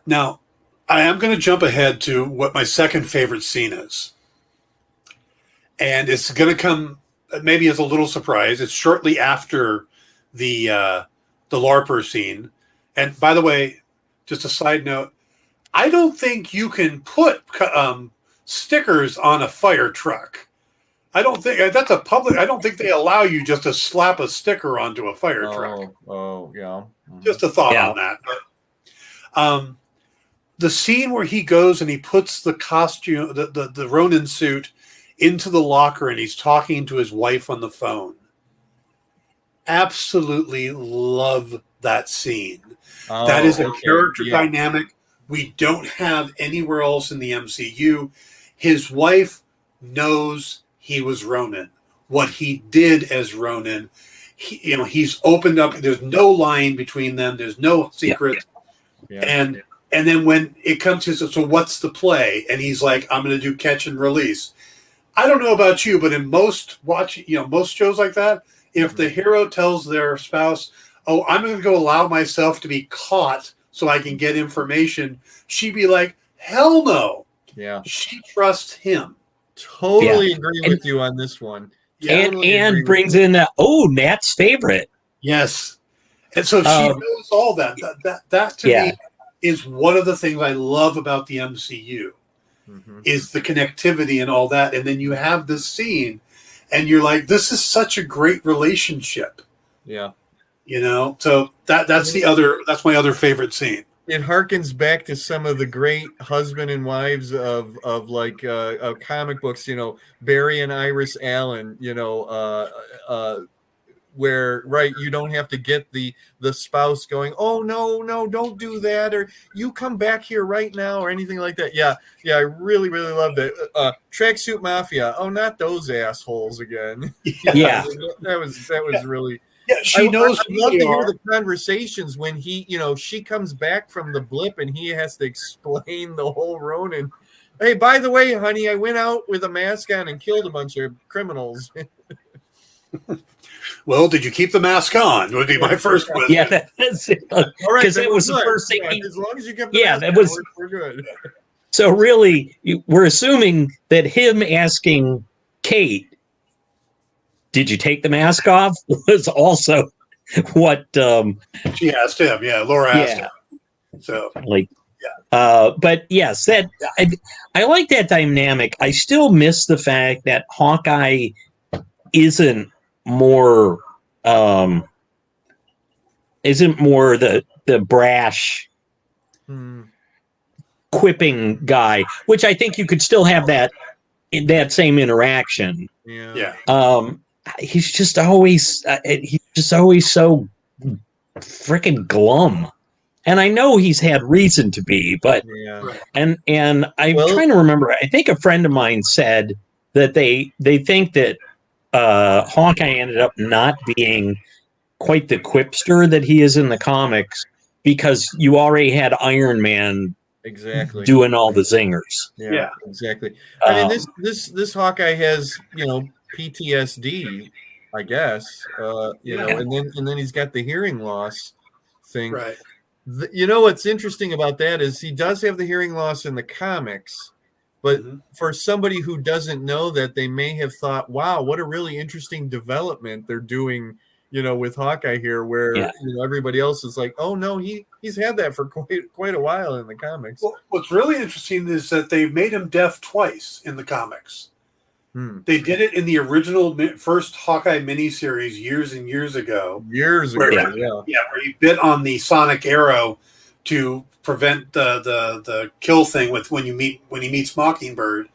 Now, I am going to jump ahead to what my second favorite scene is, and it's going to come maybe as a little surprise. It's shortly after the LARPer scene. And by the way, just a side note, I don't think you can put stickers on a fire truck. I don't think that's a public. I don't think they allow you just to slap a sticker onto a fire truck. Oh, yeah. Just a thought on that. But, the scene where he goes and he puts the costume, the Ronin suit, into the locker and he's talking to his wife on the phone. Absolutely love that scene. That is a character dynamic we don't have anywhere else in the MCU. His wife knows he was Ronin. What he did as Ronin, he's opened up. There's no line between them. There's no secret. And then when it comes to, so what's the play? And he's like, I'm going to do catch and release. I don't know about you, but in most shows like that, if the hero tells their spouse, "Oh, I'm going to go allow myself to be caught so I can get information," she'd be like, "Hell no." Yeah. She trusts him. Totally agree with you on this one. And brings in Nat's favorite. Yes. And so she knows all that. That to me is one of the things I love about the MCU is the connectivity and all that. And then you have this scene and you're like, this is such a great relationship. Yeah. So that's my other favorite scene. it harkens back to some of the great husband and wives of like comic books, Barry and Iris Allen, where you don't have to get the spouse going, oh no, don't do that, or you come back here right now, or anything like that. Yeah, I really love that. Tracksuit Mafia, oh, not those assholes again. Yeah. that was really. Yeah, she knows. I'd love to hear the conversations when she comes back from the blip and he has to explain the whole Ronin. Hey, by the way, honey, I went out with a mask on and killed a bunch of criminals. Well, did you keep the mask on? Would be my first question. Yeah, that's it. Because that was the first thing. As long as you kept the mask on, we're good. So really, we're assuming that him asking Kate, "Did you take the mask off?" was also what she asked him. Yeah, Laura asked him. So but yes, that I like that dynamic. I still miss the fact that Hawkeye isn't more the brash quipping guy, which I think you could still have that same interaction. He's just always so freaking glum, and I know he's had reason to be, but and I'm trying to remember. I think a friend of mine said that they think that Hawkeye ended up not being quite the quipster that he is in the comics because you already had Iron Man doing all the zingers. Yeah, exactly. I mean, this Hawkeye has PTSD, I guess. And then he's got the hearing loss thing. Right. What's interesting about that is he does have the hearing loss in the comics. But for somebody who doesn't know that, they may have thought, wow, what a really interesting development they're doing, with Hawkeye here, where everybody else is like, oh no, he's had that for quite a while in the comics. Well, what's really interesting is that they've made him deaf twice in the comics. They did it in the original first Hawkeye miniseries years and years ago. Where he bit on the sonic arrow to prevent the kill thing with when he meets Mockingbird,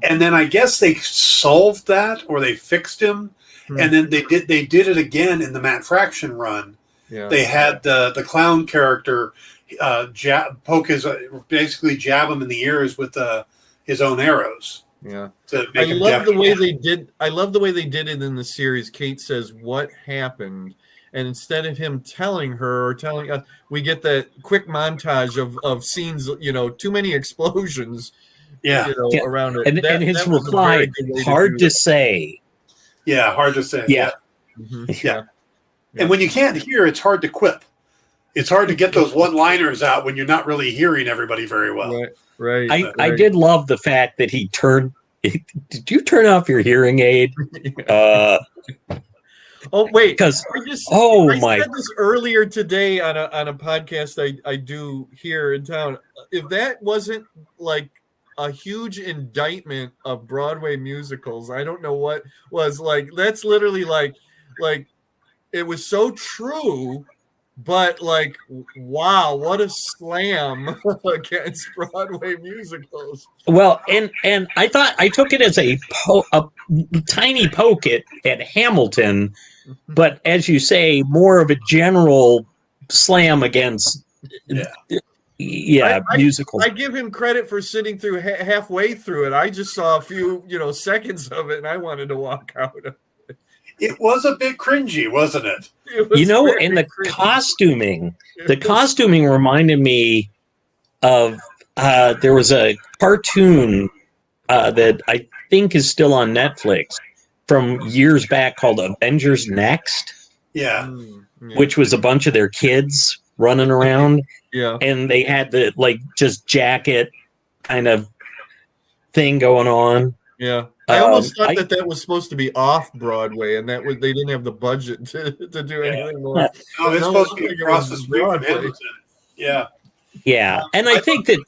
and then I guess they solved that or they fixed him, and then they did it again in the Matt Fraction run. They had the clown character basically jab him in the ears with his own arrows. I love the way they did. I love the way they did it in the series. Kate says, "What happened?" And instead of him telling her or telling us, we get that quick montage of scenes, too many explosions, around it. And his reply, hard to say. Yeah, hard to say. Yeah. And when you can't hear, it's hard to quip. It's hard to get those one-liners out when you're not really hearing everybody very well. Right. I did love the fact that he turned. Did you turn off your hearing aid? Oh wait! Because I said this earlier today on a podcast I do here in town. If that wasn't like a huge indictment of Broadway musicals, I don't know what was. Like that's literally like it was so true, but like wow, what a slam against Broadway musicals. Well, and I thought I took it as a tiny poke at Hamilton, but as you say, more of a general slam against musicals. I give him credit for sitting through halfway through it. I just saw a few seconds of it, and I wanted to walk out. It was a bit cringy, wasn't it? And the costuming, costuming reminded me of there was a cartoon that I think is still on Netflix from years back called Avengers Next. Yeah. Which was a bunch of their kids running around. And they had the just jacket kind of thing going on. Yeah. I almost thought that was supposed to be off Broadway, and they didn't have the budget to do anything more. No, it's supposed to be across the street from Hamilton. Yeah, and I think that.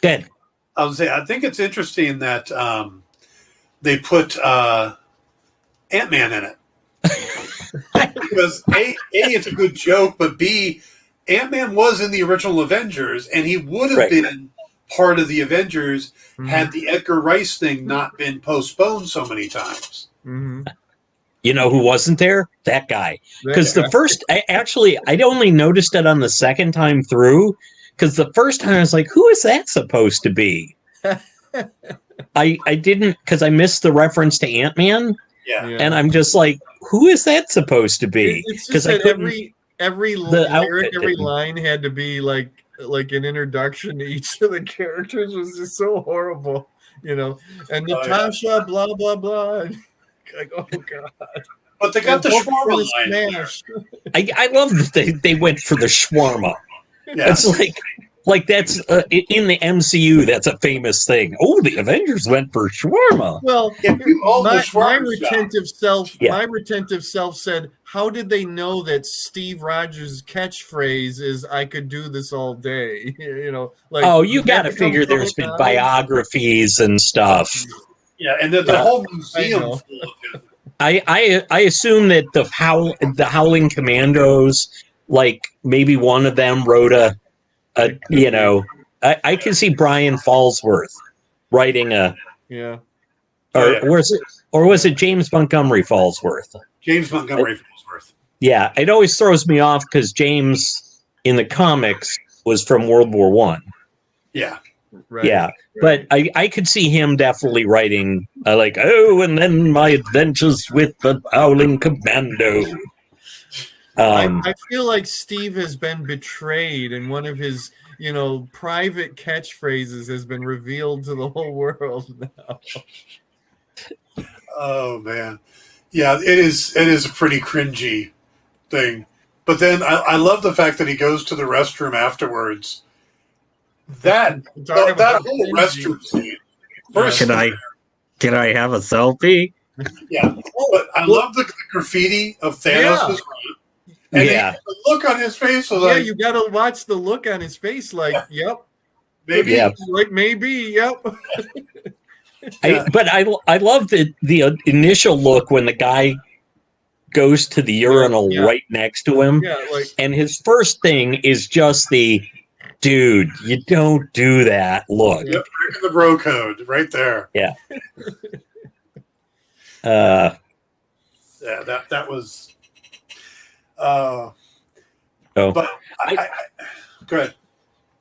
Good. I think it's interesting that they put Ant-Man in it because A, it's a good joke, but B, Ant-Man was in the original Avengers, and he would have Right. been part of the Avengers Mhm. had the Edgar Rice thing not been postponed so many times. Mhm. You know who wasn't there? That guy. Because That the first, I'd only noticed it on the second time through. Because the first time I was like, who is that supposed to be? I didn't, because I missed the reference to Ant-Man. Yeah. Yeah. And I'm just like, who is that supposed to be? It's just Because I that couldn't. every the lyric, outfit every didn't. line had to be like an introduction to each of the characters was just so horrible, you know. And Oh, yeah. Natasha, blah blah blah. And like, oh god. But they got the And shawarma for line. in there. smash. I love that they went for the shawarma. Yeah. It's like that's in the MCU. That's a famous thing. Oh, the Avengers went for shawarma. Well, If you own the my shawarma shop. retentive self said, "How did they know that Steve Rogers' catchphrase is I could do this all day?" You know, like Oh, you got to that become figure there's been public knowledge? biographies and stuff. Yeah, and the whole museum know. full of him. I assume that the Howling Commandos, like maybe one of them wrote I can see Brian Falsworth writing Yeah. or was it James Montgomery Falsworth? James Montgomery Falsworth. Yeah, it always throws me off because James in the comics was from World War One. Yeah. Right. Yeah, but I could see him definitely writing and then my adventures with the Howling Commando. I feel like Steve has been betrayed, and one of his, private catchphrases has been revealed to the whole world now. Oh man. Yeah, it is a pretty cringy thing. But then I love the fact that he goes to the restroom afterwards. That whole restroom scene. First, Can I have a selfie? yeah. But I love the graffiti of Thanos' and Yeah. the look on his face was Yeah, like, you got to watch the look on his face. Like, yep, maybe. Yeah. like maybe, yep. Yeah. I love the initial look when the guy goes to the urinal right next to him, Yeah, like and his first thing is just the dude, you don't do that look. Yep, breaking the bro code right there. Yeah. Yeah, that was. But I go ahead.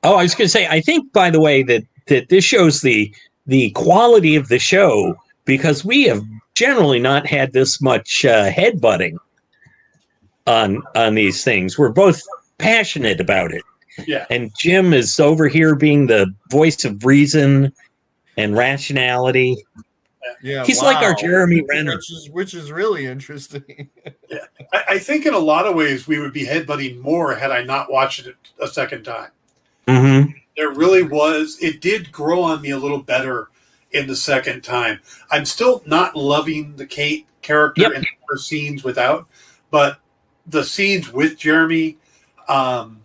Oh, I was going to say, I think, by the way, that this shows the quality of the show, because we have generally not had this much headbutting on these things. We're both passionate about it. Yeah. And Jim is over here being the voice of reason and rationality. yeah, He's like our Jeremy Renner. which is really interesting. Yeah. I think in a lot of ways we would be headbutting more had I not watched it a second time. Mm-hmm. There really was. It did grow on me a little better in the second time. I'm still not loving the Kate character in her scenes without, but the scenes with Jeremy, though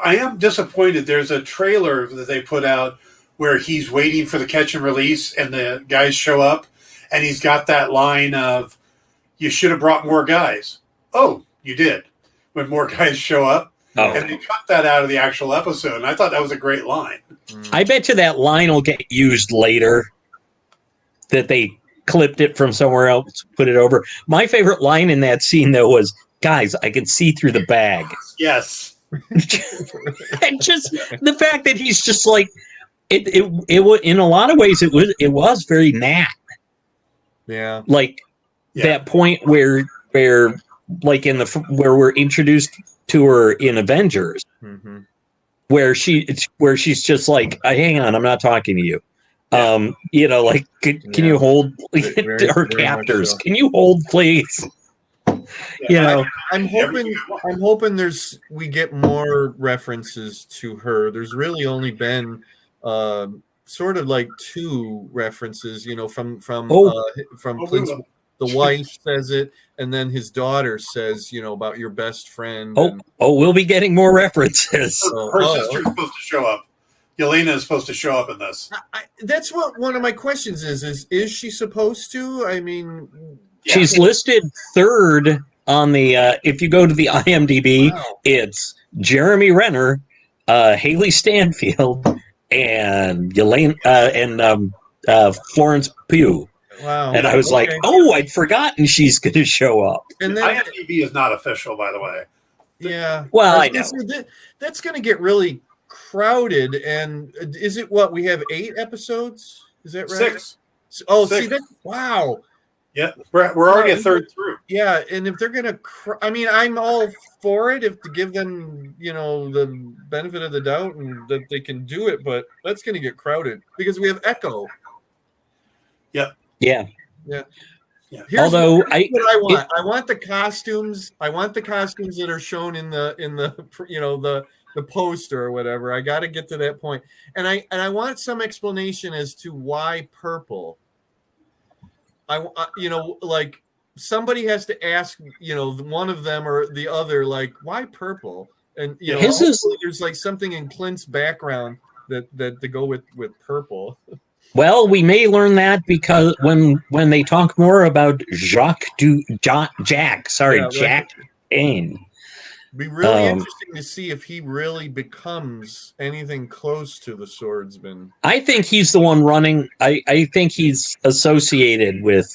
I am disappointed. There's a trailer that they put out where he's waiting for the catch and release and the guys show up and he's got that line of, "You should have brought more guys." Oh, you did. When more guys show up. Oh. And they cut that out of the actual episode, and I thought that was a great line. I bet you that line will get used later, that they clipped it from somewhere else, put it over. My favorite line in that scene, though, was, "Guys, I can see through the bag." Yes. And just the fact that he's just like, it was, in a lot of ways, it was very Nat. Yeah. Like that point where like where we're introduced to her in Avengers, where she's just like, "Hang on, I'm not talking to you." Can you hold her captors? Can you hold, please? I'm hoping we get more references to her. There's really only been sort of like 2 references, from Clint's. The wife says it, and then his daughter says, about your best friend. We'll be getting more references. Her sister's supposed to show up. Yelena is supposed to show up in this. That's what one of my questions is she supposed to? I mean, she's listed third on the if you go to the IMDb, Wow. it's Jeremy Renner, Haley Stanfield, and Elaine Florence Pugh. Wow. And I was like, Okay. oh, I'd forgotten she's going to show up. And then, IMDb is not official, by the way. yeah. Well, was I know. gonna say, that's going to get really crowded. And is it what we have 8 episodes? Is that right? 6. Oh, 6. see that? Wow. Yeah, we're already a third through. Yeah, and if they're gonna, I mean, I'm all for it if to give them, the benefit of the doubt and that they can do it, but that's gonna get crowded because we have Echo. Yeah. Here's Although what I want. I want the costumes. I want the costumes that are shown in the the poster or whatever. I got to get to that point, and I want some explanation as to why purple. Like somebody has to ask, one of them or the other, like, why purple? And hopefully there's like something in Clint's background that to go with purple. Well, we may learn that because when they talk more about Jack Dane. Be really interesting to see if he really becomes anything close to the swordsman. I think he's the one running. I think he's associated with.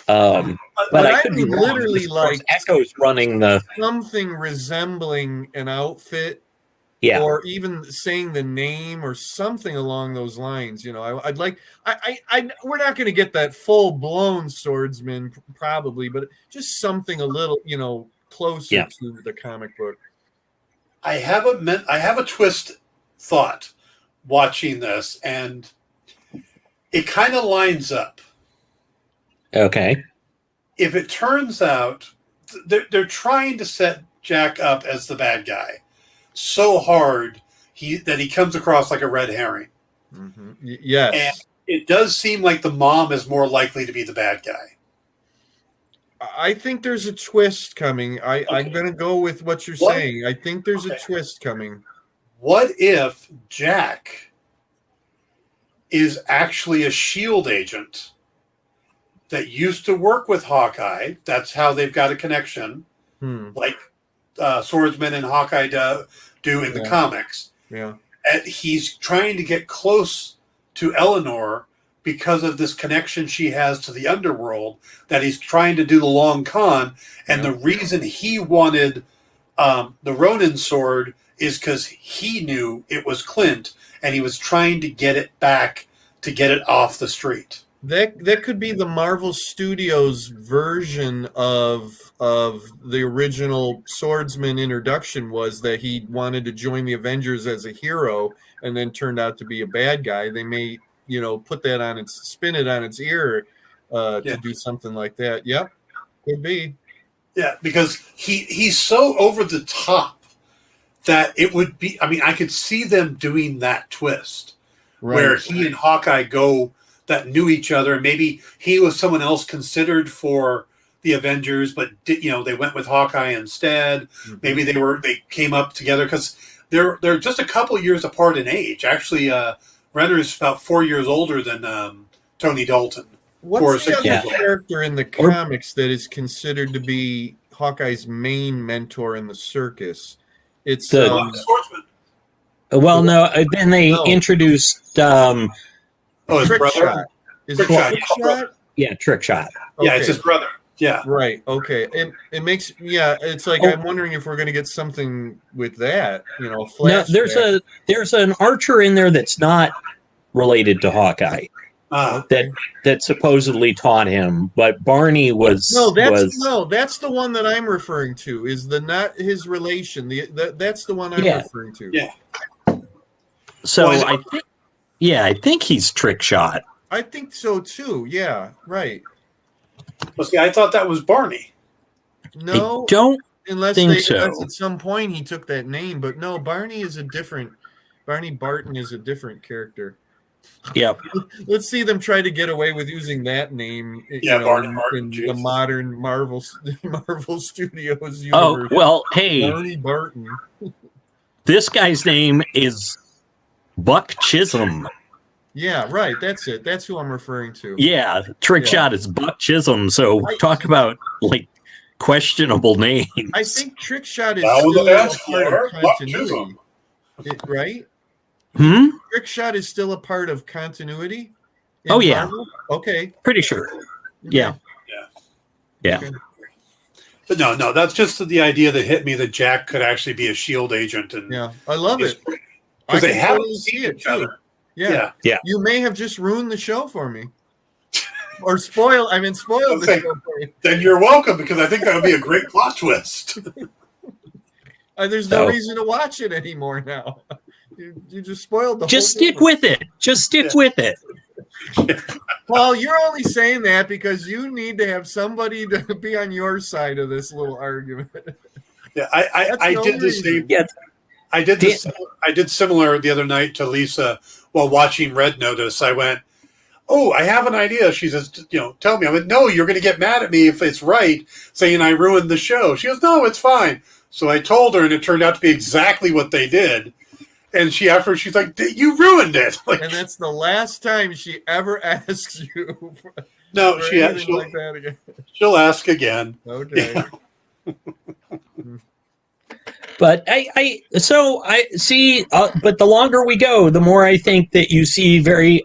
But I could be literally like Echo's running the something resembling an outfit. Yeah. Or even saying the name or something along those lines. I'd like. We're not going to get that full blown swordsman probably, but just something a little, closer to the comic book. I have a twist thought watching this, and it kind of lines up. Okay. If it turns out they're trying to set Jack up as the bad guy so hard that he comes across like a red herring. Mm-hmm. Yes. And it does seem like the mom is more likely to be the bad guy. I think there's a twist coming. I'm going to go with what you're saying. I think there's a twist coming. What if Jack is actually a SHIELD agent that used to work with Hawkeye? That's how they've got a connection. Like Swordsman and Hawkeye do in the comics. Yeah. And he's trying to get close to Eleanor because of this connection she has to the underworld, that he's trying to do the long con. And the reason he wanted the Ronin sword is because he knew it was Clint, and he was trying to get it back to get it off the street. That could be the Marvel Studios version of the original Swordsman introduction, was that he wanted to join the Avengers as a hero and then turned out to be a bad guy. They may, put that spin it on its ear to do something like that. Yep, could be. Yeah, because he's so over the top that it would be. I mean, I could see them doing that twist where he and Hawkeye go that knew each other, and maybe he was someone else considered for the Avengers, but they went with Hawkeye instead. Mm-hmm. Maybe they came up together because they're just a couple years apart in age. Actually, Renner's about 4 years older than Tony Dalton. What's the other character in the comics that is considered to be Hawkeye's main mentor in the circus? It's the Swordsman. Well, no. Then they introduced. His Trick brother. Shot. Is it Trick Shot? Yeah, Trick Shot. Okay. Yeah, it's his brother. Yeah. Right. Okay. It makes. Yeah. It's like I'm wondering if we're going to get something with that. Flashback. No, there's an archer in there that's not related to Hawkeye. That supposedly taught him, but Barney was that's the one that I'm referring to. Is not his relation? That's the one I'm referring to. Yeah. So I think he's Trick Shot. I think so too. Yeah. Right. Well, see, I thought that was Barney. No, I don't unless so. At some point he took that name, but no, Barney Barton is a different character. Yep. Let's see them try to get away with using that name. Barney in the modern Marvel Studios universe. Oh well, hey, Barney Barton. This guy's name is Buck Chisholm. Yeah, right. That's it. That's who I'm referring to. Yeah, Trick Shot is Buck Chisholm. So talk about like questionable names. I think Trickshot is That was still the a dance part floor. of continuity, right? Hmm? Trickshot is still a part of continuity. In Oh, yeah. Marvel? Okay. Pretty sure. Yeah. Yeah. Okay. But no, that's just the idea that hit me that Jack could actually be a SHIELD agent, and Yeah, I love it. I because they can haven't totally seen see it each too. other. Yeah. Yeah. You may have just ruined the show for me. Or spoiled the show for you. Then you're welcome, because I think that would be a great plot twist. There's no reason to watch it anymore now. You just spoiled the Just whole thing. stick with it. Just stick with it. Paul, you're only saying that because you need to have somebody to be on your side of this little argument. Yeah, I did the same. Yeah. I did similar the other night to Lisa while watching Red Notice. I went, "Oh, I have an idea." She says, "Tell me." I went, "No, you're going to get mad at me if it's right, saying I ruined the show." She goes, "No, it's fine." So I told her, and it turned out to be exactly what they did. And she's like, "You ruined it." Like, And that's the last time she ever asks you. No, for anything like that again. She'll ask again. Okay. Yeah. But I see. But the longer we go, the more I think that you see a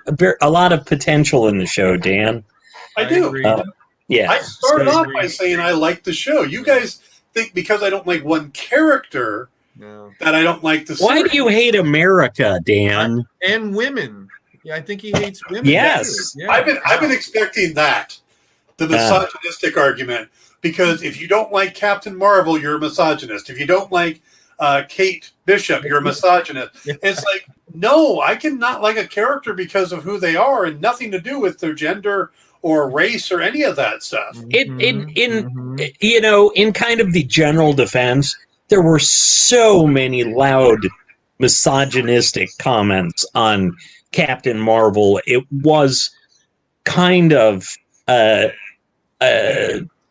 lot of potential in the show, Dan. I do. agree. Yeah. I started off by saying I like the show. You guys think because I don't like one character that I don't like the series. Why do you hate America, Dan? And women. Yeah, I think he hates women. Yes. Yeah. I've been expecting that, the misogynistic argument, because if you don't like Captain Marvel, you're a misogynist. If you don't like Kate Bishop, you're a misogynist. It's like, no, I can not like a character because of who they are and nothing to do with their gender or race or any of that stuff. In kind of the general defense, there were so many loud misogynistic comments on Captain Marvel. It was kind of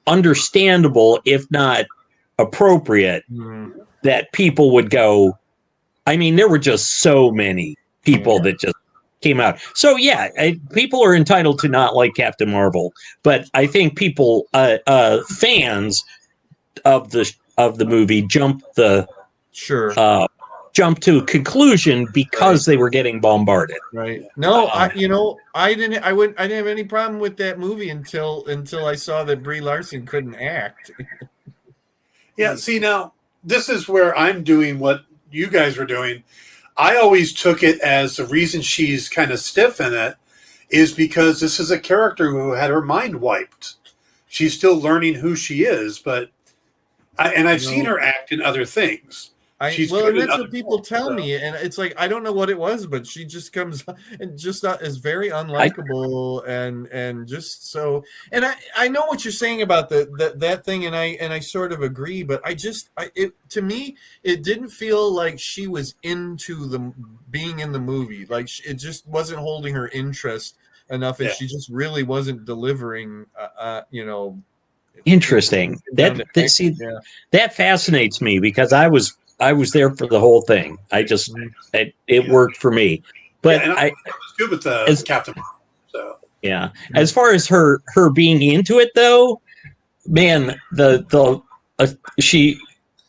understandable, if not appropriate, that people would go. I mean, there were just so many people that just came out. So yeah, people are entitled to not like Captain Marvel, but I think people, fans of the movie, jumped to a conclusion because they were getting bombarded. Right. No, I didn't have any problem with that movie until I saw that Brie Larson couldn't act. Yeah, see, now this is where I'm doing what you guys were doing. I always took it as the reason she's kind of stiff in it is because this is a character who had her mind wiped. She's still learning who she is, but I've seen her act in other things. And that's what people tell me, and it's like I don't know what it was, but she just comes and just is very unlikable, and just so. And I know what you're saying about that thing, and I sort of agree, but to me it didn't feel like she was into the being in the movie, like it just wasn't holding her interest enough, and she just really wasn't delivering. Interesting. That fascinates me because I was there for the whole thing. It worked for me. But I was good with the Captain. So yeah, as far as her being into it though, man, she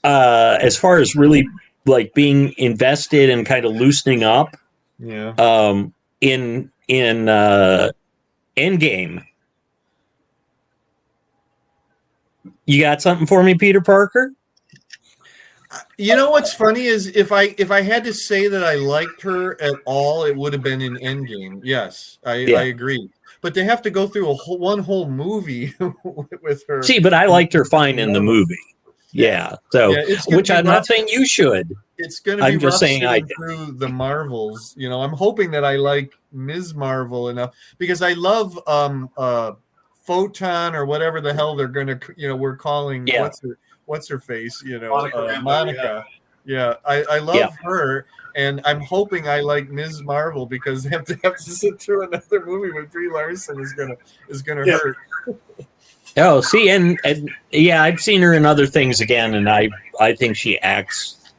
as far as really like being invested and kind of loosening up. Yeah. In Endgame. You got something for me, Peter Parker? You know what's funny is if I had to say that I liked her at all, it would have been in Endgame. Yes, I agree. But they have to go through one whole movie with her. See, but I liked her fine in the movie. Yeah. So, which I'm not saying you should. It's going to be. I'm just saying I through the Marvels. I'm hoping that I like Ms. Marvel enough because I love Photon or whatever the hell they're going to. We're calling what's her face. Monica. Yeah, I love her, and I'm hoping I like Ms. Marvel because have to sit through another movie with Brie Larson is gonna hurt. Oh, see, and yeah, I've seen her in other things again, and I think she acts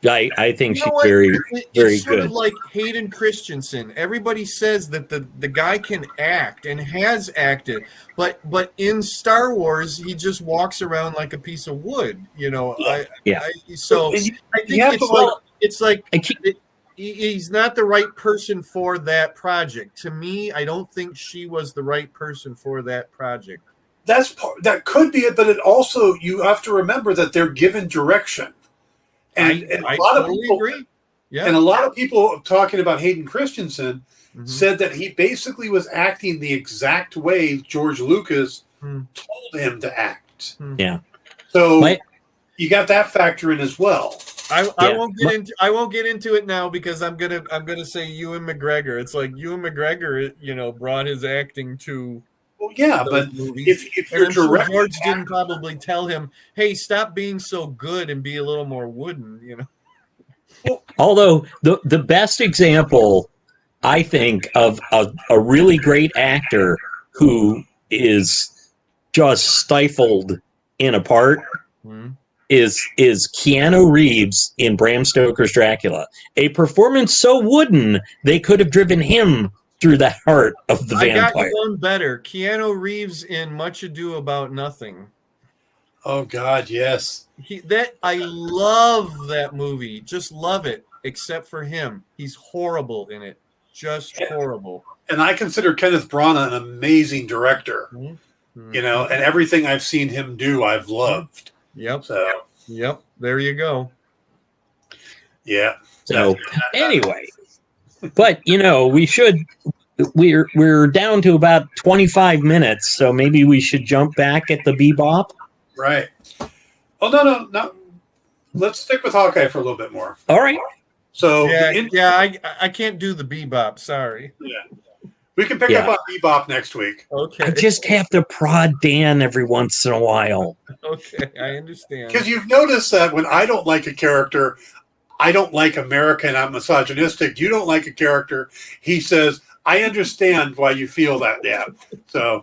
I think You know she's what? very, very It's sort good. of like Hayden Christensen. Everybody says that the guy can act and has acted, but in Star Wars he just walks around like a piece of wood. You know, Yeah. So And you I think have to, like, it's like I keep- he's not the right person for that project. To me, I don't think she was the right person for that project. that could be it, but it also, you have to remember that they're given direction. And I a lot totally of people agree. Yeah. and a lot of people talking about Hayden Christensen Mhm. said that he basically was acting the exact way George Lucas told him to act. Yeah. So you got that factor in as well. I won't get into it now because I'm gonna say Ewan McGregor. It's like Ewan McGregor, brought his acting to Well, yeah, those but movies. if And you're I'm sure directing, George didn't probably tell him, "Hey, stop being so good and be a little more wooden." Although the best example, I think, of a really great actor who is just stifled in a part is Keanu Reeves in Bram Stoker's Dracula. A performance so wooden they could have driven him through the heart of the I got vampire. you one better. Keanu Reeves in Much Ado About Nothing. oh God, yes. I love that movie. Just love it. Except for him, he's horrible in it. Just horrible. And I consider Kenneth Branagh an amazing director. Mm-hmm. And everything I've seen him do, I've loved. Yep. So, yep. There you go. Yeah. So anyway, but we're down to about 25 minutes, so maybe we should jump back at the Bebop. Right. Oh no. Let's stick with Hawkeye for a little bit more. All right. So I can't do the Bebop. Sorry. Yeah. We can pick up on Bebop next week. Okay. I just have to prod Dan every once in a while. Okay, I understand. Because you've noticed that when I don't like a character, I don't like America and I'm misogynistic. You don't like a character, he says, I understand why you feel that. Yeah. So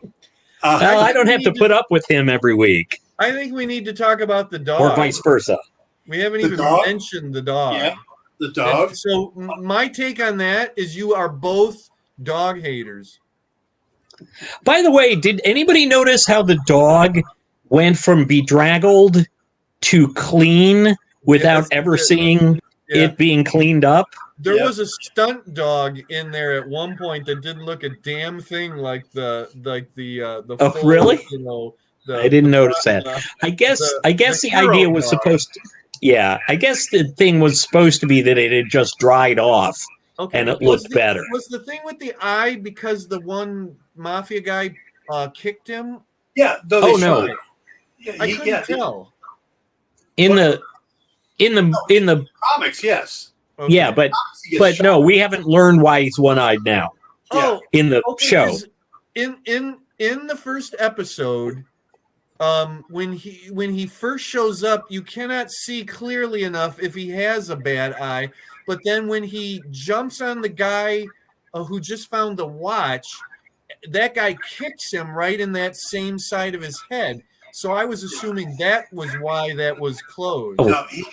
well, I don't have to put up with him every week. I think we need to talk about the dog. Or vice versa. We haven't even mentioned the dog. Yeah, the dog. And so my take on that is you are both dog haters. By the way, did anybody notice how the dog went from bedraggled to clean without ever seeing it being cleaned up? There was a stunt dog in there at one point that didn't look a damn thing like the Oh, full, really? I I didn't notice that. I guess the idea was supposed to. Yeah, I guess the thing was supposed to be that it had just dried off, and it looked better. Was the thing with the eye because the one mafia guy kicked him? Yeah. Oh no! I couldn't tell. In the comics, yes. Okay. Yeah, but no, we haven't learned why he's one-eyed now. Oh, in the show. In the first episode, when he first shows up, you cannot see clearly enough if he has a bad eye. But then when he jumps on the guy who just found the watch, that guy kicks him right in that same side of his head. So I was assuming that was why that was closed. No, he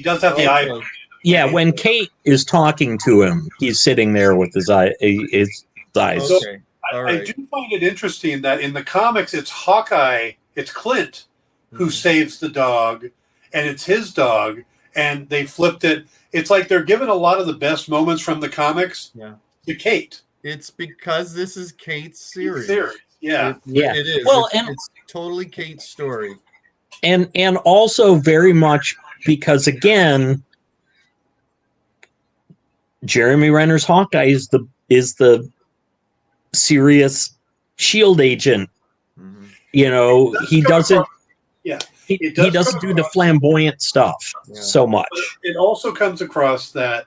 does have the eye. Yeah, when Kate is talking to him, he's sitting there with his eyes. Okay. I do find it interesting that in the comics, it's Hawkeye, it's Clint who saves the dog, and it's his dog, and they flipped it. It's like they're giving a lot of the best moments from the comics to Kate. It's because this is Kate's series. Yeah. It is. Well, it's totally Kate's story. And also very much because, again, Jeremy Renner's Hawkeye is the serious shield agent. Mm-hmm. He doesn't. Yeah, he doesn't do the flamboyant stuff so much. But it also comes across that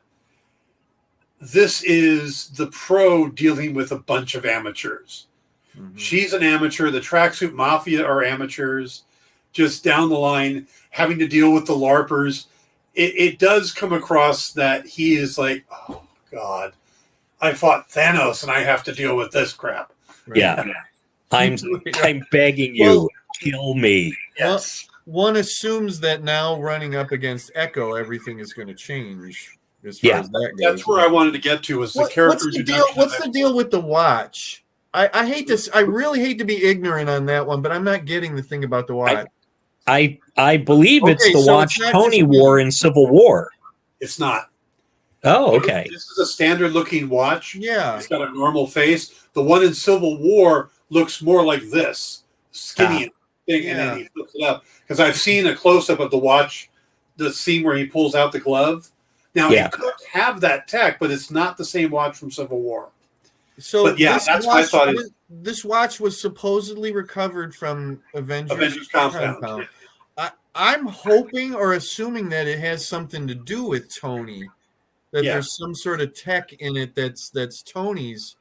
this is the pro dealing with a bunch of amateurs. Mm-hmm. She's an amateur. The Tracksuit Mafia are amateurs. Just down the line, having to deal with the LARPers. It does come across that he is like, oh, God, I fought Thanos and I have to deal with this crap. Right? Yeah. I'm begging you, kill me. Yes. one assumes that now running up against Echo, everything is going to change as far as that goes. That's where I wanted to get to was the character What's the deal? What's the deal with the watch? I hate this. I really hate to be ignorant on that one, but I'm not getting the thing about the watch. I believe it's the watch Tony wore in Civil War. It's not. Oh, okay. This is a standard looking watch. Yeah. It's got a normal face. The one in Civil War looks more like this, skinny thing, and then he flips it up. Because I've seen a close up of the watch, the scene where he pulls out the glove. Now, it could have that tech, but it's not the same watch from Civil War. So, but yeah, that's what I thought. This watch was supposedly recovered from Avengers Compound. I'm hoping or assuming that it has something to do with Tony. That there's some sort of tech in it that's Tony's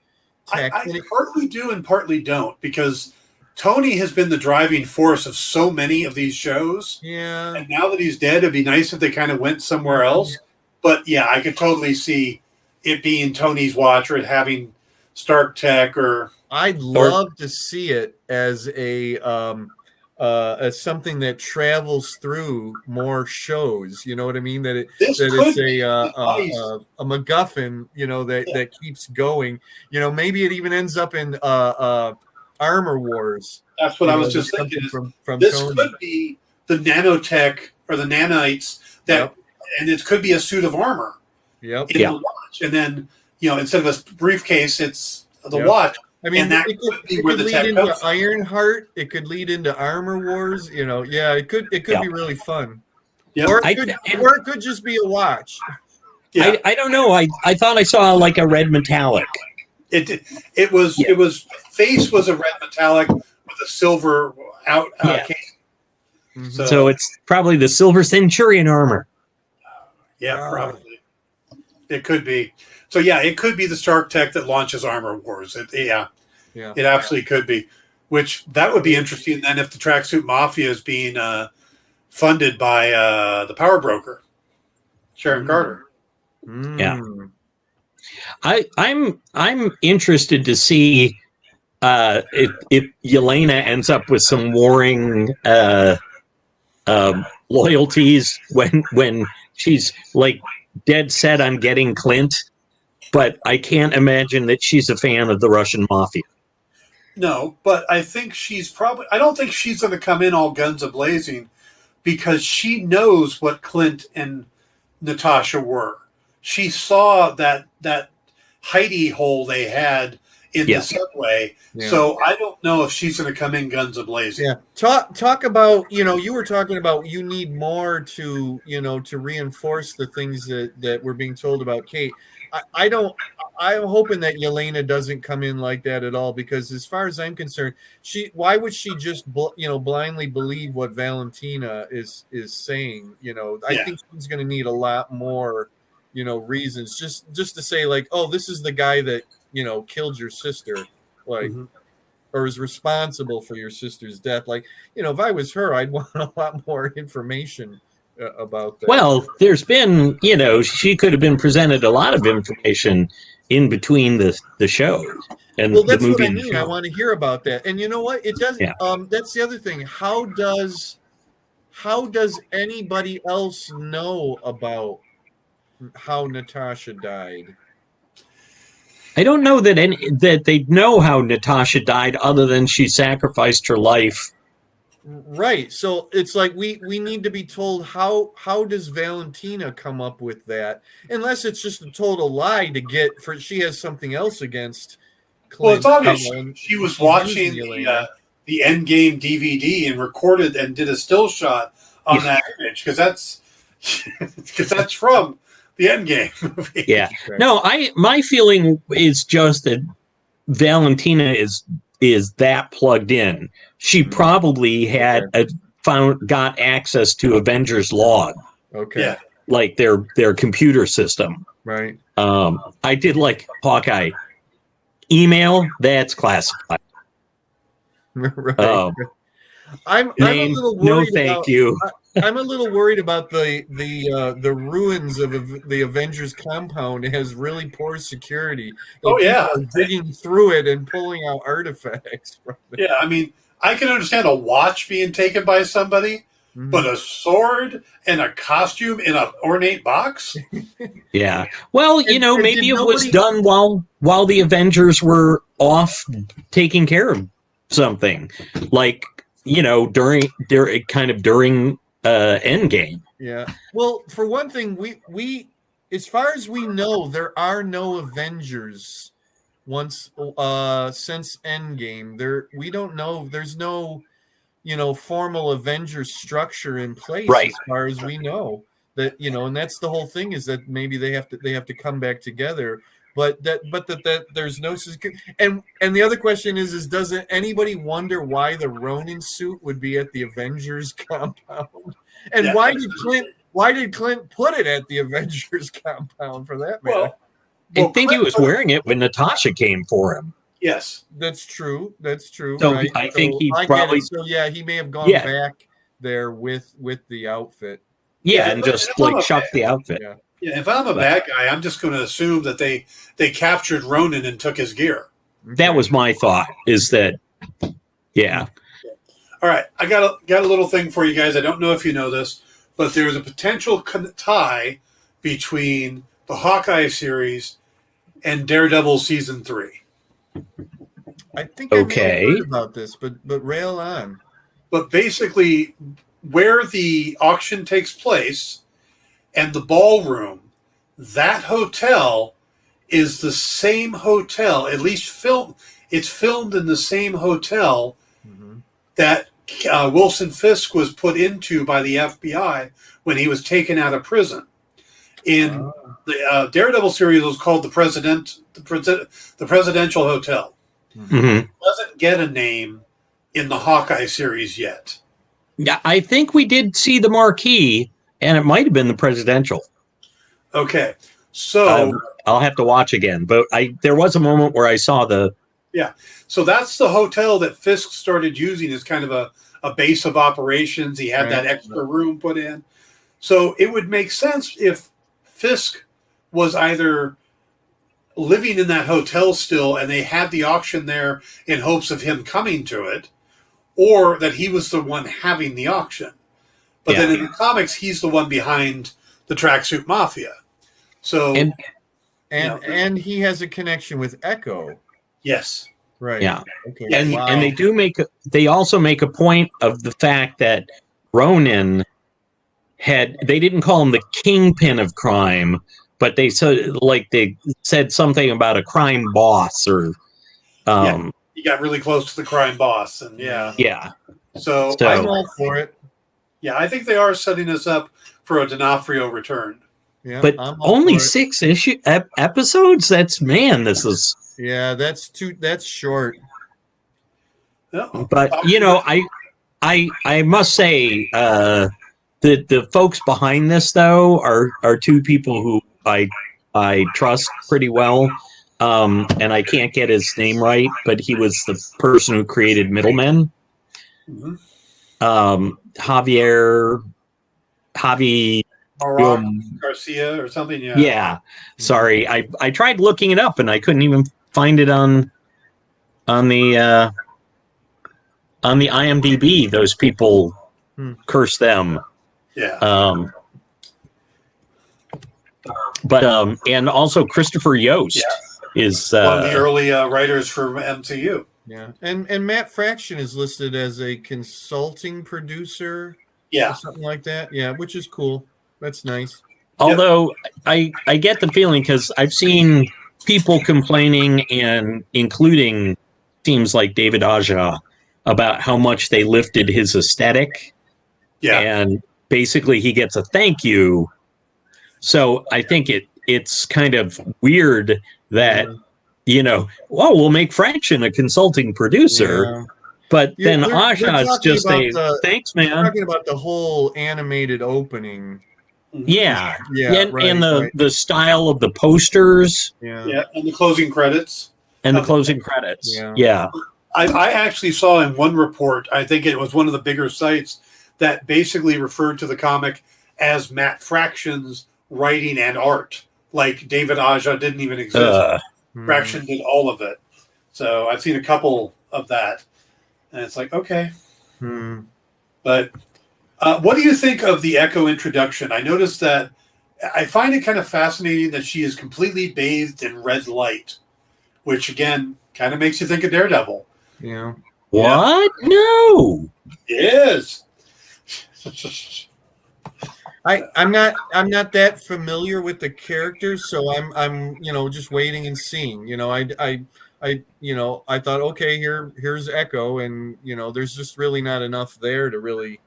tech. I partly do and partly don't, because Tony has been the driving force of so many of these shows. Yeah. And now that he's dead, it'd be nice if they kind of went somewhere else. Yeah. But yeah, I could totally see it being Tony's watch or it having Stark tech or. I'd love to see it as as something that travels through more shows. You know what I mean? That it's a MacGuffin. You know that keeps going. You know, maybe it even ends up in Armor Wars. That's what I was just thinking. From this Tony. Could be the nanotech or the nanites that, and it could be a suit of armor. Yep. In the watch, and then instead of a briefcase, it's the watch. I mean, that it could lead into Ironheart. It could lead into Armor Wars. It could be really fun. Yep. Or it could just be a watch. Yeah. I don't know. I thought I saw like a red metallic. It was face was a red metallic with a silver case. Mm-hmm. So it's probably the Silver Centurion armor. Yeah, probably. It could be. So yeah, it could be the Stark tech that launches Armor Wars. It absolutely could be. Which that would be interesting. Then if the Tracksuit Mafia is being funded by the power broker, Sharon Carter. Yeah, I'm interested to see if Yelena ends up with some warring loyalties when she's like dead set on getting Clint. But I can't imagine that she's a fan of the Russian mafia. No, but I think I don't think she's going to come in all guns a-blazing because she knows what Clint and Natasha were. She saw that hidey hole they had in the subway. Yeah. So I don't know if she's going to come in guns a-blazing. Yeah. Talk about, you were talking about you need more to reinforce the things that we're being told about Kate. I'm hoping that Yelena doesn't come in like that at all, because as far as I'm concerned, why would she just blindly believe what Valentina is saying? I think she's going to need a lot more reasons just to say like, oh, this is the guy that killed your sister, like, or is responsible for your sister's death. Like, if I was her, I'd want a lot more information about that. Well, there's been, she could have been presented a lot of information in between the show and that's the movie. What I mean. I want to hear about that. And you know what? It doesn't. Yeah. That's the other thing. How does anybody else know about how Natasha died? I don't know that they know how Natasha died, other than she sacrificed her life. Right. So it's like we need to be told how does Valentina come up with that, unless it's just a total lie to get she has something else against Clint. Well, it's obvious she was watching the Endgame DVD and recorded and did a still shot on that image because that's from the Endgame movie. Yeah. No, my feeling is just that Valentina is that plugged in. She probably had got access to Avengers log. Okay. Yeah. Like their computer system. Right. I did like Hawkeye email. That's classified. Right. I'm a little worried. No, thank you. I'm a little worried about the ruins of the Avengers compound. It has really poor security. Digging through it and pulling out artifacts from it. Yeah, I mean, I can understand a watch being taken by somebody, but a sword and a costume in an ornate box? Yeah. Well, And maybe did it was nobody- done while the Avengers were off taking care of something, like during Endgame. Yeah. Well, for one thing, we as far as we know, there are no Avengers since Endgame. We don't know. There's no formal Avengers structure in place Right. as far as we know. That and that's the whole thing, is that maybe they have to come back together. But that there's no, and the other question is doesn't anybody wonder why the Ronin suit would be at the Avengers compound? And Yeah. why did Clint put it at the Avengers compound, for that matter? I think he was wearing it when Natasha came for him. Yes. That's true. So right. I think he I get probably it. So yeah, he may have gone back there with the outfit. and just shucked the outfit. Yeah. Yeah, if I'm a bad guy, I'm just going to assume that they captured Ronin and took his gear. That was my thought. Is that All right, I got a little thing for you guys. I don't know if you know this, but there's a potential tie between the Hawkeye series and Daredevil season 3. I think I may have heard about this, but rail on. But basically, where the auction takes place and the ballroom, that hotel is the same hotel. At least it's filmed in the same hotel that Wilson Fisk was put into by the FBI when he was taken out of prison. In the Daredevil series, it was called the Presidential Hotel. Mm-hmm. It doesn't get a name in the Hawkeye series yet. Yeah, I think we did see the marquee, and it might have been the Presidential. Okay, so I'll have to watch again, but there was a moment where I saw the. Yeah, so that's the hotel that Fisk started using as kind of a base of operations. He had that extra room put in. So it would make sense if Fisk was either living in that hotel still and they had the auction there in hopes of him coming to it, or that he was the one having the auction. But then in the comics, he's the one behind the Tracksuit Mafia. So and he has a connection with Echo. Yes. Right. Yeah. Okay. And they also make a point of the fact that Ronin they didn't call him the kingpin of crime, but they said something about a crime boss or he got really close to the crime boss, and So I'm all for it. Yeah, I think they are setting us up for a D'Onofrio return. Yeah, but only 6 episodes. This is. Yeah, that's short. Yeah. But I must say the folks behind this though are two people who I trust pretty well. And I can't get his name right, but he was the person who created Middlemen. Mm-hmm. Javi Garcia or something. Yeah. Yeah. Sorry, I tried looking it up and I couldn't even find it on the IMDb. Those people curse them. Yeah. But and also Christopher Yost is one of the early writers for MCU. Yeah, and Matt Fraction is listed as a consulting producer. Yeah, or something like that. Yeah, which is cool. That's nice. Although I get the feeling, because I've seen people complaining, and including teams like David Aja, about how much they lifted his aesthetic. Yeah, and basically he gets a thank you. So I think it's kind of weird that we'll make Fraction a consulting producer, but then Aja's just saying thanks, man. We're talking about the whole animated opening. Yeah, right, and the style of the posters, and the closing credits, Yeah. I actually saw in one report, I think it was one of the bigger sites, that basically referred to the comic as Matt Fraction's writing and art. Like David Aja didn't even exist. Fraction did all of it. So I've seen a couple of that. And it's like, okay. But What do you think of the Echo introduction? I noticed that I find it kind of fascinating that she is completely bathed in red light, which again kind of makes you think of Daredevil. Yeah. What? No. Yes. I'm not that familiar with the characters, so I'm just waiting and seeing. I thought, okay, here's Echo, and there's just really not enough there to really.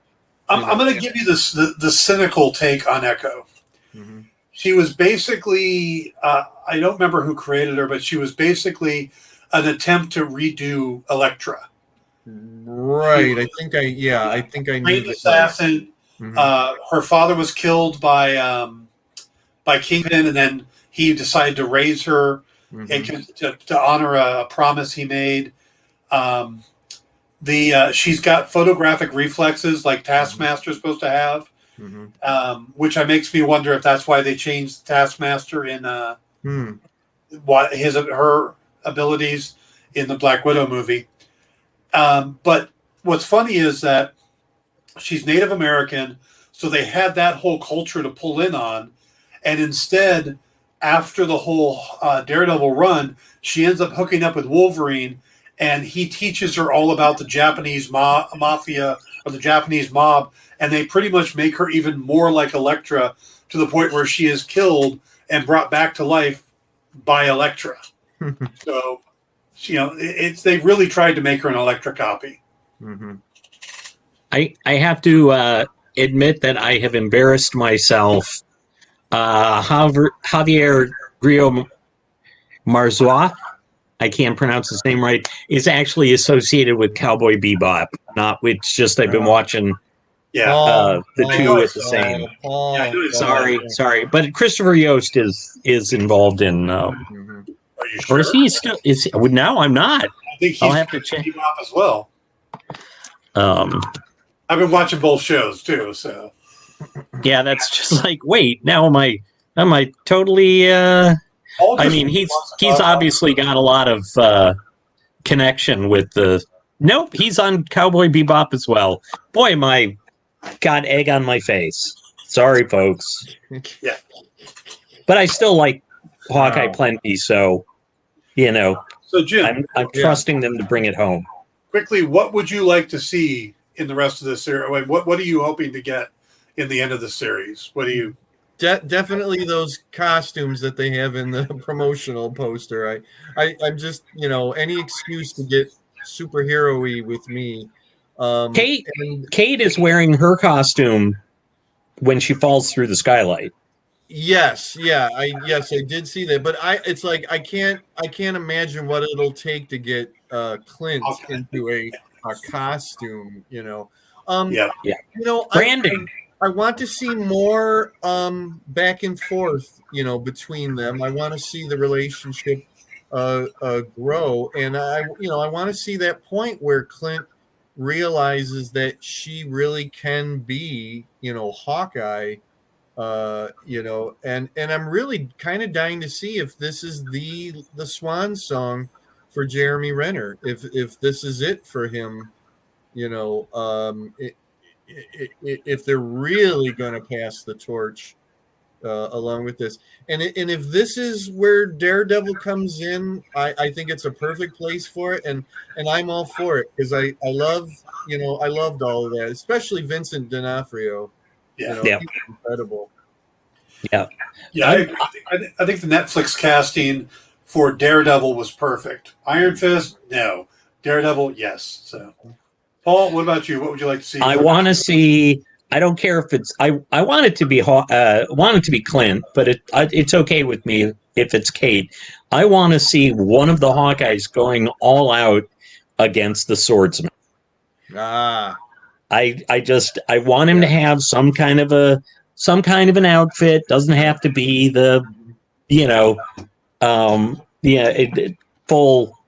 I'm going to give you this the cynical take on Echo. Mm-hmm. She was basically I don't remember who created her, but she was basically an attempt to redo Elektra. Right. I think I knew that. Assassin. Mm-hmm. Her father was killed by Kingpin, and then he decided to raise her to honor a promise he made. She's got photographic reflexes like Taskmaster's supposed to have, which makes me wonder if that's why they changed Taskmaster in her abilities in the Black Widow movie. But what's funny is that she's Native American, so they had that whole culture to pull in on, and instead, after the whole Daredevil run, she ends up hooking up with Wolverine, and he teaches her all about the Japanese mafia or the Japanese mob, and they pretty much make her even more like Elektra to the point where she is killed and brought back to life by Elektra. So, they really tried to make her an Elektra copy. Mm-hmm. I have to admit that I have embarrassed myself. Javier Grillo Marzois, I can't pronounce his name right, is actually associated with Cowboy Bebop, not with just I've been watching the two at the same. Sorry. But Christopher Yost is involved in. Are you sure? Or is he still? No, I'm not. I think he's I'll have to check Bebop as well. I've been watching both shows too, so yeah, that's just like, wait, now am I totally? I mean, he's obviously got a lot of connection with the. Nope, he's on Cowboy Bebop as well. Boy, my got egg on my face. Sorry, folks. Yeah, but I still like Hawkeye plenty, so So Jim, I'm trusting them to bring it home. Quickly, what would you like to see in the rest of the series? What are you hoping to get in the end of the series? What do you? Definitely those costumes that they have in the promotional poster. I'm just any excuse to get superhero-y with me. Kate is wearing her costume when she falls through the skylight. Yes, I did see that, but it's like I can't imagine what it'll take to get Clint into a costume. Branding. I want to see more back and forth, between them. I want to see the relationship grow, and I want to see that point where Clint realizes that she really can be, Hawkeye. And I'm really kind of dying to see if this is the swan song for Jeremy Renner, if this is it for him, if they're really going to pass the torch along with this, and if this is where Daredevil comes in, I think it's a perfect place for it, and I'm all for it because I loved all of that, especially Vincent D'Onofrio. He's incredible. Yeah. I think the Netflix casting for Daredevil was perfect. Iron Fist, no. Daredevil, yes. So, Paul, what about you? What would you like to see? I want to see. I don't care if it's. I want it to be. Want it to be Clint, but it's okay with me if it's Kate. I want to see one of the Hawkeyes going all out against the Swordsman. I want him to have some kind of an outfit. Doesn't have to be the, full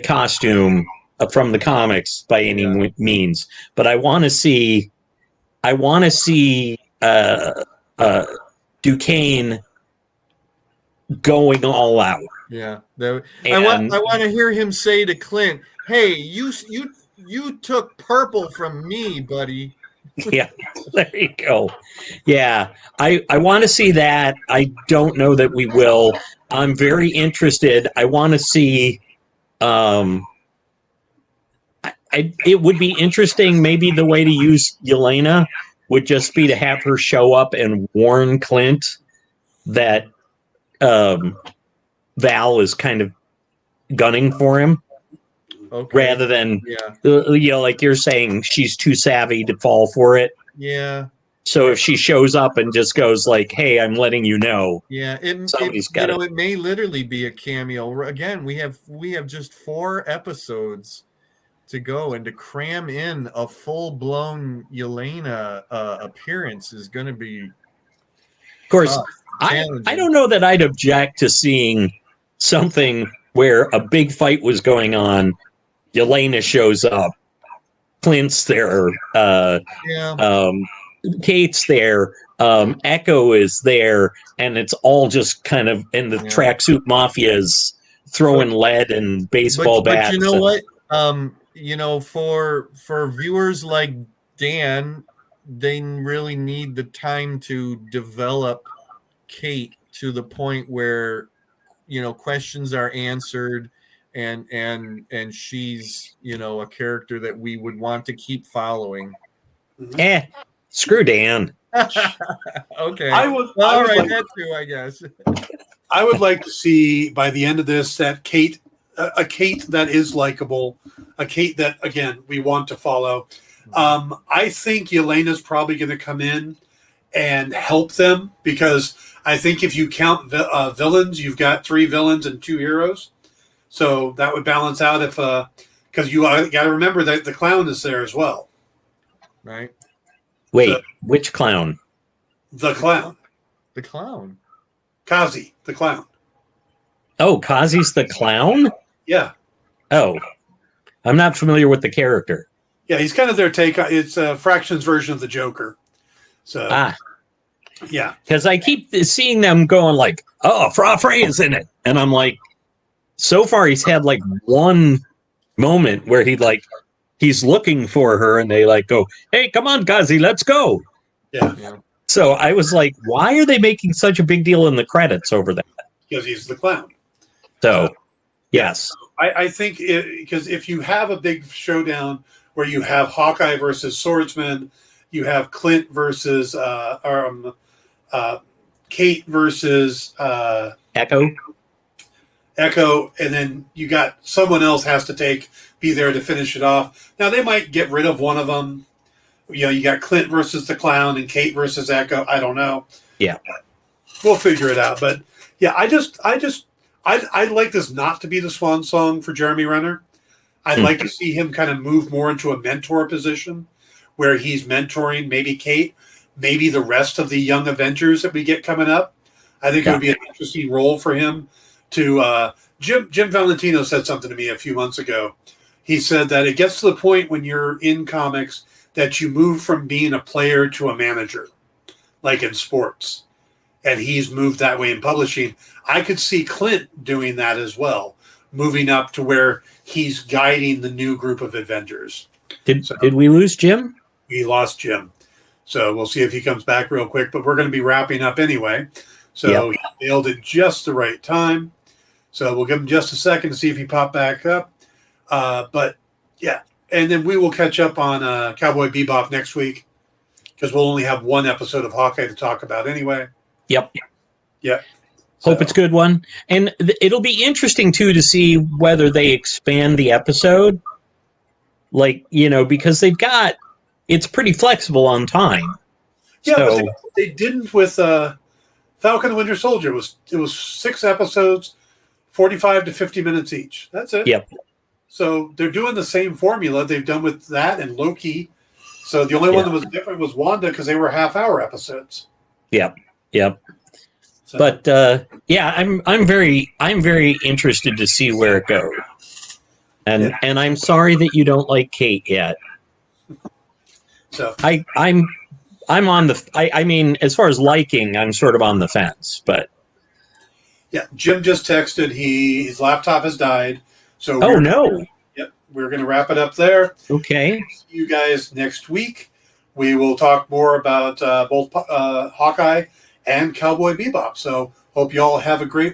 costume from the comics by any means. But I want to see Duquesne going all out. Yeah, I want to hear him say to Clint, "Hey, you took purple from me, buddy. Yeah, there you go. Yeah, I want to see that. I don't know that we will. I'm very interested. I want to see. It would be interesting. Maybe the way to use Yelena would just be to have her show up and warn Clint that Val is kind of gunning for him, rather than like you're saying, she's too savvy to fall for it. Yeah. So if she shows up and just goes like, "Hey, I'm letting you know," somebody's got it. It may literally be a cameo. Again, we have just 4 episodes to go, and to cram in a full-blown Yelena appearance is going to be. Of course, I don't know that I'd object to seeing something where a big fight was going on. Yelena shows up, Clint's there, Kate's there, Echo is there, and it's all just kind of in the tracksuit mafias throwing lead and baseball bats. But you know what? For viewers like Dan, they really need the time to develop Kate to the point where questions are answered, and she's a character that we would want to keep following. Screw Dan. Okay. That too, I guess. I would like to see by the end of this that Kate, a Kate that is likable, a Kate that, again, we want to follow. I think Yelena's probably going to come in and help them, because I think if you count villains, you've got 3 villains and 2 heroes. So that would balance out because you got to remember that the clown is there as well. Right. Wait, which clown? The clown. The clown. Kazi, the clown. Oh, Kazi's the clown? Yeah. Oh, I'm not familiar with the character. Yeah, he's kind of their take. It's a Fraction's version of the Joker. So, yeah. Because I keep seeing them going like, "Oh, Fra Frey is in it," and I'm like, so far he's had like one moment where he's looking for her, and they like go, "Hey, come on, Kazi, let's go." Yeah. So I was like, why are they making such a big deal in the credits over that? Because he's the clown. So, yes. I think because if you have a big showdown where you have Hawkeye versus Swordsman, you have Clint versus Kate versus Echo, and then you got someone else has to be there to finish it off. Now they might get rid of one of them. You got Clint versus the clown and Kate versus Echo. I don't know. Yeah, we'll figure it out. But yeah, I'd like this not to be the swan song for Jeremy Renner. I'd like to see him kind of move more into a mentor position where he's mentoring maybe Kate, maybe the rest of the young Avengers that we get coming up. I think it would be an interesting role for him to Jim Valentino said something to me a few months ago. He said that it gets to the point when you're in comics that you move from being a player to a manager, like in sports. And he's moved that way in publishing. I could see Clint doing that as well, moving up to where he's guiding the new group of Avengers. Did we lose Jim? We lost Jim. So we'll see if he comes back real quick. But we're going to be wrapping up anyway. So he nailed it just the right time. So we'll give him just a second to see if he popped back up. But, yeah. And then we will catch up on Cowboy Bebop next week because we'll only have one episode of Hawkeye to talk about anyway. Yep. Yeah. Hope it's a good one. And it'll be interesting, too, to see whether they expand the episode. Like, because they've got – it's pretty flexible on time. Yeah, but they didn't with Falcon and Winter Soldier. It was 6 episodes, 45 to 50 minutes each. That's it. Yep. So they're doing the same formula they've done with that and Loki. So the only one that was different was Wanda because they were half-hour episodes. Yep. So. But I'm very interested to see where it goes. And I'm sorry that you don't like Kate yet. So I'm on the. I mean, as far as liking, I'm sort of on the fence. But yeah, Jim just texted. His laptop has died. So no. Yep, we're going to wrap it up there. Okay. See you guys next week we will talk more about both Hawkeye and Cowboy Bebop. So hope you all have a great